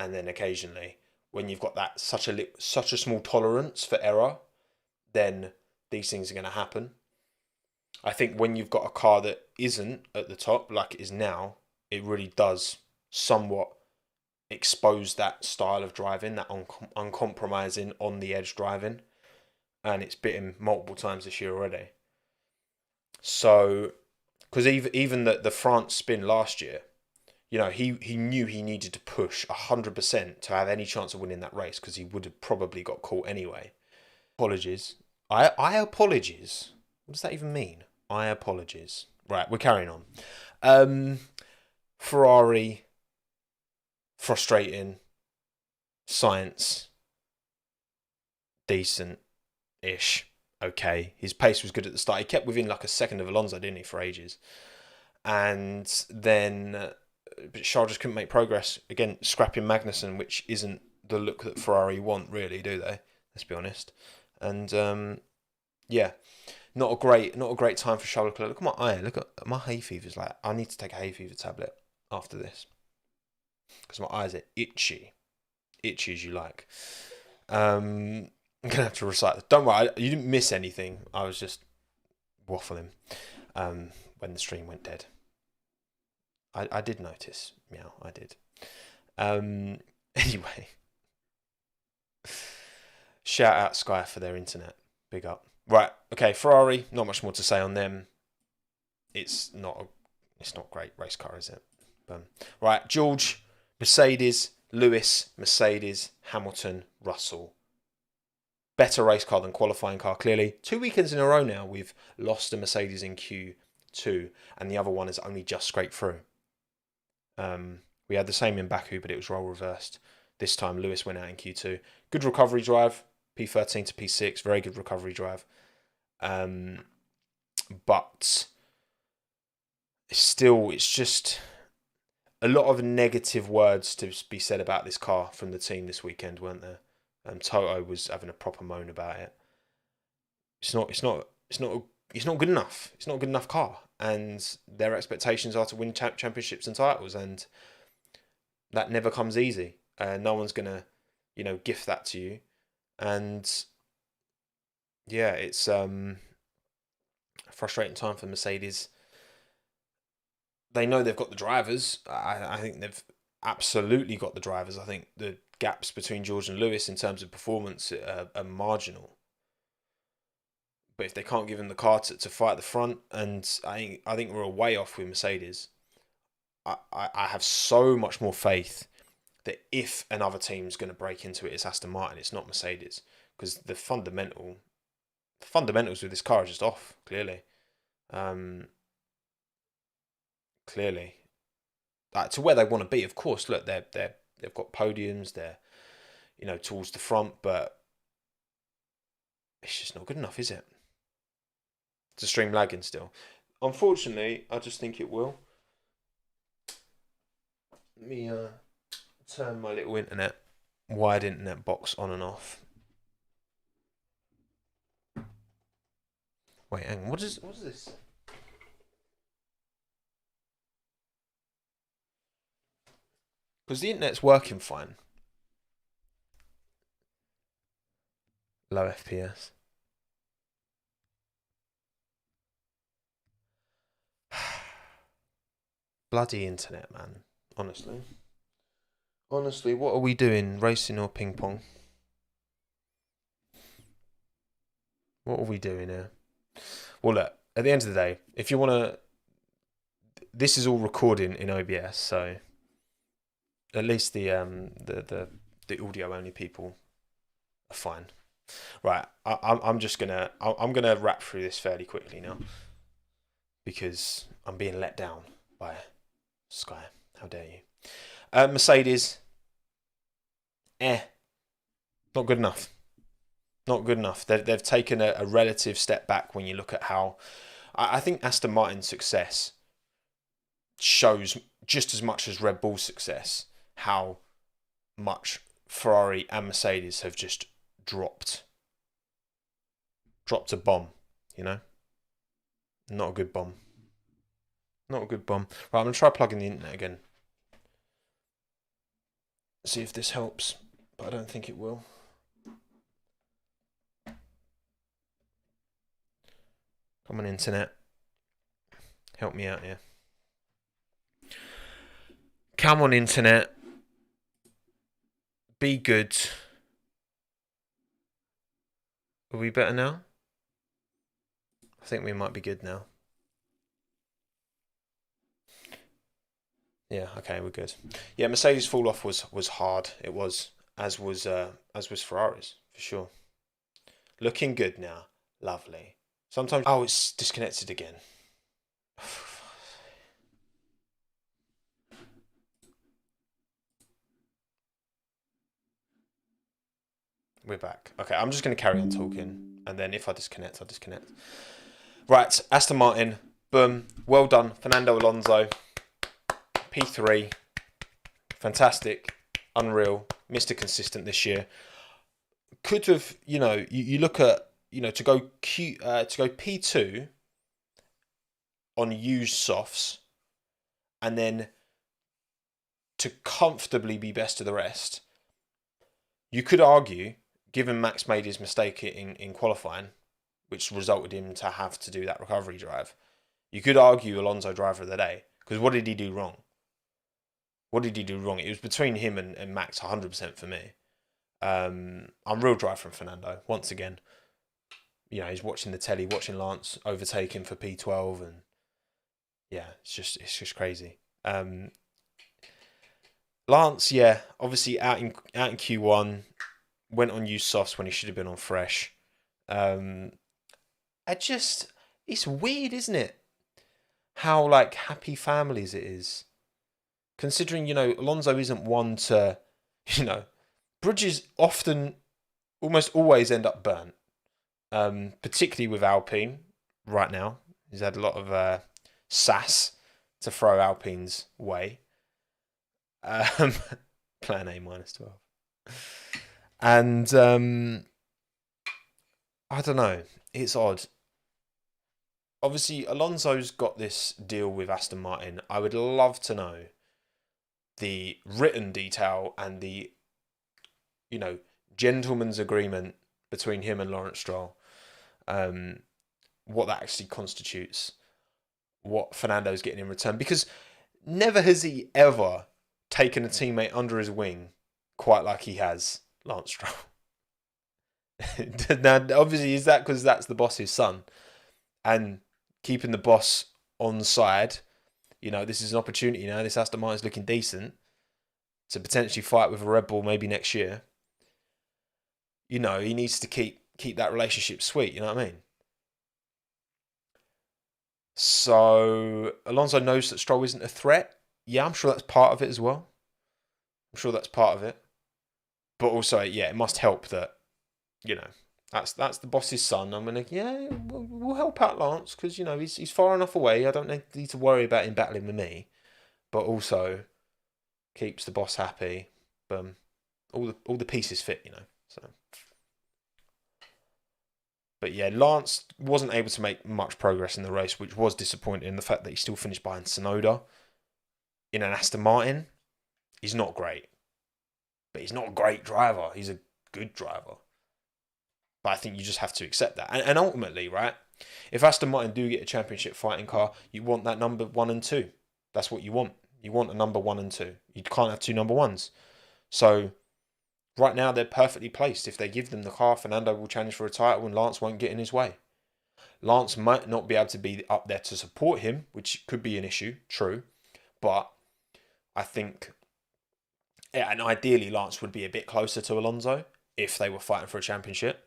And then occasionally, when you've got that such a small tolerance for error, then these things are going to happen. I think when you've got a car that isn't at the top, like it is now, it really does somewhat expose that style of driving, that uncompromising, on the edge driving. And it's bit him multiple times this year already. So, because even the France spin last year, he knew he needed to push 100% to have any chance of winning that race because he would have probably got caught anyway. Apologies. I apologies. What does that even mean? I apologies. Right, we're carrying on. Ferrari, frustrating. Science, decent-ish. okay. His pace was good at the start. He kept within like a second of Alonso, didn't he, for ages? And then but Charles just couldn't make progress. Again, scrapping Magnussen, which isn't the look that Ferrari want, really, do they? Let's be honest. And yeah, not a great time for Charles Leclerc. Look at my eye. Look at my hay fever's like. I need to take a hay fever tablet after this because my eyes are itchy as you like. I'm gonna have to recite. Don't worry, you didn't miss anything. I was just waffling when the stream went dead. I did notice. Meow, I did. Anyway, shout out Sky for their internet. Big up. Right, okay, Ferrari, not much more to say on them. It's not great race car, is it? Right, George, Mercedes, Lewis, Mercedes, Hamilton, Russell. Better race car than qualifying car, clearly. 2 weekends in a row now, we've lost a Mercedes in Q2, and the other one has only just scraped through. We had the same in Baku, but it was role reversed. This time, Lewis went out in Q2. Good recovery drive, P13 to P6, very good recovery drive. But still, it's just a lot of negative words to be said about this car from the team this weekend, weren't there? Toto was having a proper moan about it. It's not good enough. It's not a good enough car, and their expectations are to win championships and titles, and that never comes easy. No one's gonna, gift that to you, and yeah, it's a frustrating time for Mercedes. They know they've got the drivers. I think they've absolutely got the drivers. I think the gaps between George and Lewis in terms of performance are marginal. But if they can't give them the car to fight the front, and I think we're a way off with Mercedes. I have so much more faith that if another team's going to break into it, it's Aston Martin. It's not Mercedes, because the fundamentals with this car are just off. Clearly, to where they want to be. Of course, look, they've got podiums. They're towards the front, but it's just not good enough, is it? It's a stream lagging still. Unfortunately, I just think it will. Let me turn my little wide internet box on and off. Wait, hang on. What is this? Because the internet's working fine. Low FPS. Bloody internet, man. Honestly, what are we doing? Racing or ping pong? What are we doing here? Well, look, at the end of the day, if you want to... This is all recording in OBS, so at least the audio only people are fine. Right, I'm gonna wrap through this fairly quickly now, because I'm being let down by Sky. How dare you? Mercedes, not good enough. Not good enough. They've taken a relative step back when you look at how... I think Aston Martin's success shows just as much as Red Bull's success how much Ferrari and Mercedes have just dropped a bomb, Not a good bomb. Not a good bomb. Right, I'm going to try plugging the internet again. See if this helps, but I don't think it will. Come on, internet. Help me out here. Come on, internet. Be good. Are we better now? I think we might be good now. Yeah, okay, we're good. Yeah, Mercedes fall off was hard. It was, as was Ferrari's, for sure. Looking good now. Lovely. Sometimes... Oh, it's disconnected again. We're back. Okay, I'm just going to carry on talking. And then if I disconnect, I'll disconnect. Right, Aston Martin, boom, well done, Fernando Alonso, P3, fantastic, unreal, Mr. Consistent this year. Could have, you look at, to go P2 on used softs, and then to comfortably be best of the rest. You could argue, given Max made his mistake in qualifying, which resulted in him to have to do that recovery drive, you could argue Alonso driver of the day. Because what did he do wrong? It was between him and Max 100% for me. Unreal drive from Fernando, once again. He's watching the telly, watching Lance overtake him for P12, and yeah, it's just crazy. Lance, yeah, obviously out in Q1, went on used softs when he should have been on fresh. It's weird, isn't it? How like happy families it is. Considering, Alonso isn't one to, bridges often, almost always end up burnt. Particularly with Alpine right now. He's had a lot of sass to throw Alpine's way. Plan A -12. And I don't know. It's odd. Obviously, Alonso's got this deal with Aston Martin. I would love to know the written detail and the, gentleman's agreement between him and Lawrence Stroll. What that actually constitutes. What Fernando's getting in return. Because never has he ever taken a teammate under his wing quite like he has Lance Stroll. Now, obviously, is that because that's the boss's son? And keeping the boss on side, this is an opportunity now. This Aston Martin's looking decent to potentially fight with a Red Bull maybe next year. He needs to keep that relationship sweet, you know what I mean? So Alonso knows that Stroll isn't a threat. Yeah, I'm sure that's part of it as well. But also, yeah, it must help that, that's the boss's son. I'm going to, we'll help out Lance because, he's far enough away. I don't need to worry about him battling with me. But also keeps the boss happy. All the pieces fit, So. But yeah, Lance wasn't able to make much progress in the race, which was disappointing. The fact that he still finished behind Tsunoda in an Aston Martin is not great. But he's not a great driver. He's a good driver. But I think you just have to accept that. And ultimately, right, if Aston Martin do get a championship fighting car, you want that number 1 and 2. That's what you want. You want a number 1 and 2. You can't have two number 1s. So right now, they're perfectly placed. If they give them the car, Fernando will challenge for a title and Lance won't get in his way. Lance might not be able to be up there to support him, which could be an issue, true. But I think, and ideally, Lance would be a bit closer to Alonso if they were fighting for a championship.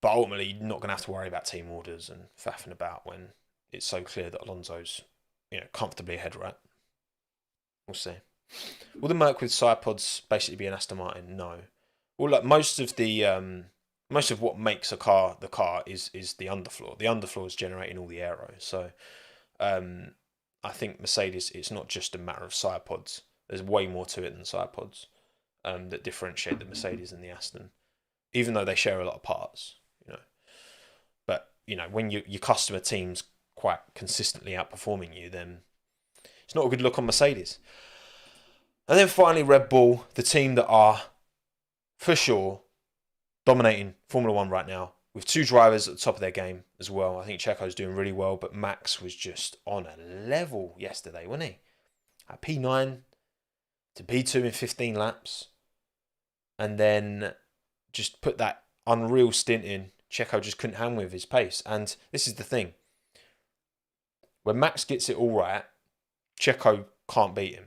But ultimately, you're not going to have to worry about team orders and faffing about when it's so clear that Alonso's, comfortably ahead, right? We'll see. Will the Merc with side pods basically be an Aston Martin? No. Well, look, most of what makes a car the car is the underfloor. The underfloor is generating all the aero. So, I think Mercedes, it's not just a matter of side pods. There's way more to it than side pods that differentiate the Mercedes and the Aston, even though they share a lot of parts. But when your customer team's quite consistently outperforming you, then it's not a good look on Mercedes. And then finally, Red Bull, the team that are, for sure, dominating Formula 1 right now, with two drivers at the top of their game as well. I think Checo's doing really well, but Max was just on a level yesterday, wasn't he? At P9 to P2 in 15 laps. And then just put that unreal stint in. Checo just couldn't hang with his pace. And this is the thing. When Max gets it all right, Checo can't beat him.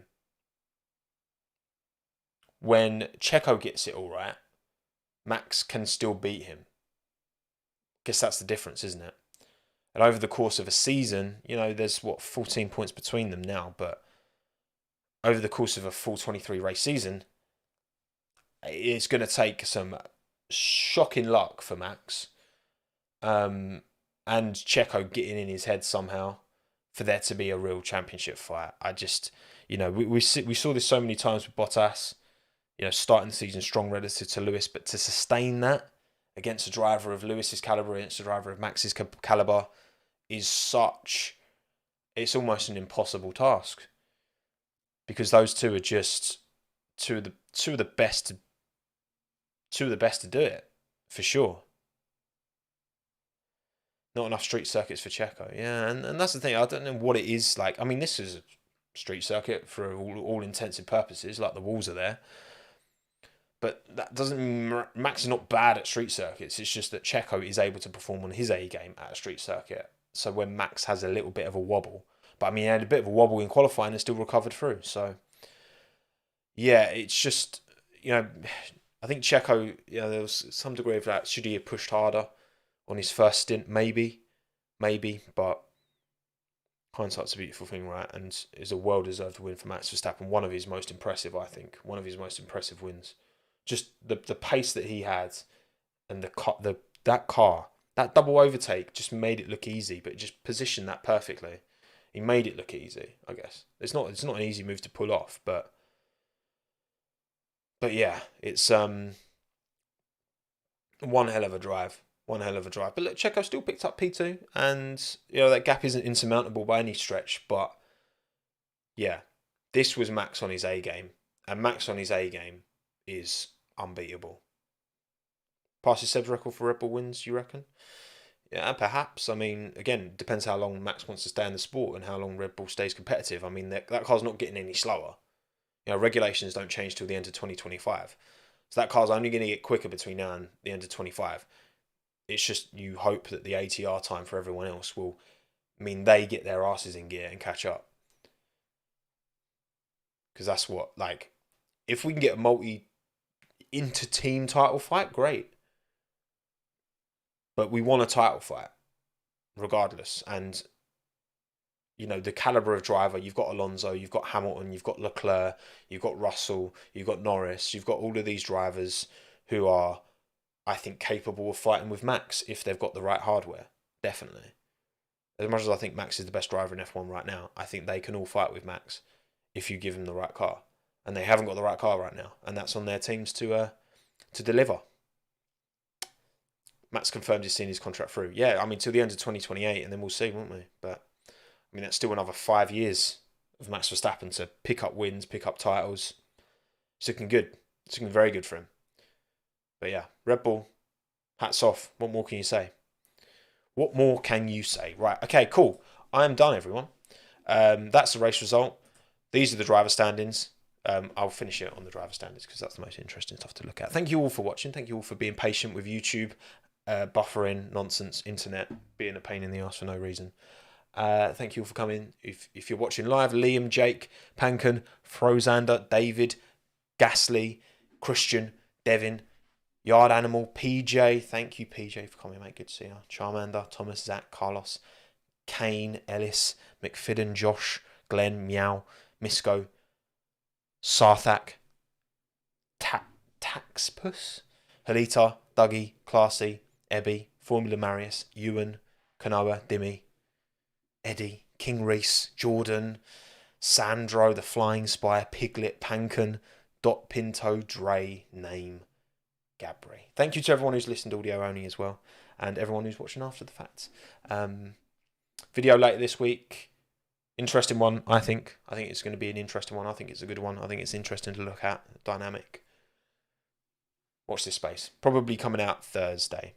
When Checo gets it all right, Max can still beat him. Guess that's the difference, isn't it? And over the course of a season, there's 14 points between them now, but over the course of a full 23 race season, it's going to take some shocking luck for Max. And Checo getting in his head somehow for there to be a real championship fight. I just, we saw this so many times with Bottas, starting the season strong relative to Lewis, but to sustain that against a driver of Lewis's caliber, against a driver of Max's caliber, it's almost an impossible task, because those two are just two of the best to do it, for sure. Not enough street circuits for Checo. Yeah, and that's the thing. I don't know what it is like. I mean, this is a street circuit for all intents and purposes. Like, the walls are there. But that doesn't mean Max is not bad at street circuits. It's just that Checo is able to perform on his A game at a street circuit. So when Max has a little bit of a wobble. But I mean, he had a bit of a wobble in qualifying and still recovered through. So, yeah, it's just, I think Checo, there was some degree of that. Should he have pushed harder on his first stint? Maybe. But hindsight's a beautiful thing, right? And it's a well-deserved win for Max Verstappen. One of his most impressive, I think. One of his most impressive wins. Just the pace that he had, and that car, that double overtake just made it look easy, but it just positioned that perfectly. He made it look easy, I guess. It's not an easy move to pull off, but yeah, it's one hell of a drive. But look, Checo still picked up P2, and that gap isn't insurmountable by any stretch. But yeah, this was Max on his A game, and Max on his A game is unbeatable. Passes Seb's record for Red Bull wins, you reckon? Yeah, perhaps. I mean, again, depends how long Max wants to stay in the sport and how long Red Bull stays competitive. I mean, that car's not getting any slower. Regulations don't change till the end of 2025. So that car's only going to get quicker between now and the end of 25. It's just, you hope that the ATR time for everyone else will mean they get their asses in gear and catch up. Because that's what, if we can get a inter-team title fight, great. But we want a title fight, regardless. And, the calibre of driver, you've got Alonso, you've got Hamilton, you've got Leclerc, you've got Russell, you've got Norris, you've got all of these drivers who are, I think, capable of fighting with Max if they've got the right hardware. Definitely. As much as I think Max is the best driver in F1 right now, I think they can all fight with Max if you give them the right car. And they haven't got the right car right now. And that's on their teams to deliver. Max confirmed he's seen his contract through. Yeah, I mean, till the end of 2028, and then we'll see, won't we? But, I mean, that's still another 5 years of Max Verstappen to pick up wins, pick up titles. It's looking good. It's looking very good for him. But yeah, Red Bull, hats off. What more can you say? Right, okay, cool. I am done, everyone. That's the race result. These are the driver standings. I'll finish it on the driver standings because that's the most interesting stuff to look at. Thank you all for watching. Thank you all for being patient with YouTube, buffering, nonsense, internet, being a pain in the ass for no reason. Thank you all for coming. If you're watching live, Liam, Jake, Pankin, Frozander, David, Gasly, Christian, Devin, Yard Animal, PJ. Thank you, PJ, for coming, mate. Good to see you. Charmander, Thomas, Zach, Carlos, Kane, Ellis, McFidden, Josh, Glenn, Meow, Misco, Sarthak, Taxpus, Halita, Dougie, Classy, Ebby, Formula Marius, Ewan, Kanoa, Dimmy, Eddie, King Reese, Jordan, Sandro, the Flying Spire, Piglet, Pankin, Dot Pinto, Dre, Name, Gabri. Thank you to everyone who's listened audio only as well, and everyone who's watching after the fact. Video later this week. Interesting one, I think. I think it's going to be an interesting one. I think it's a good one. I think it's interesting to look at. Dynamic. Watch this space. Probably coming out Thursday.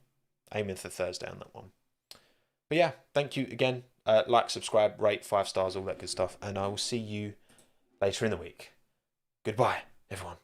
Aiming for Thursday on that one. But yeah, thank you again. Like, subscribe, rate, 5 stars, all that good stuff. And I will see you later in the week. Goodbye, everyone.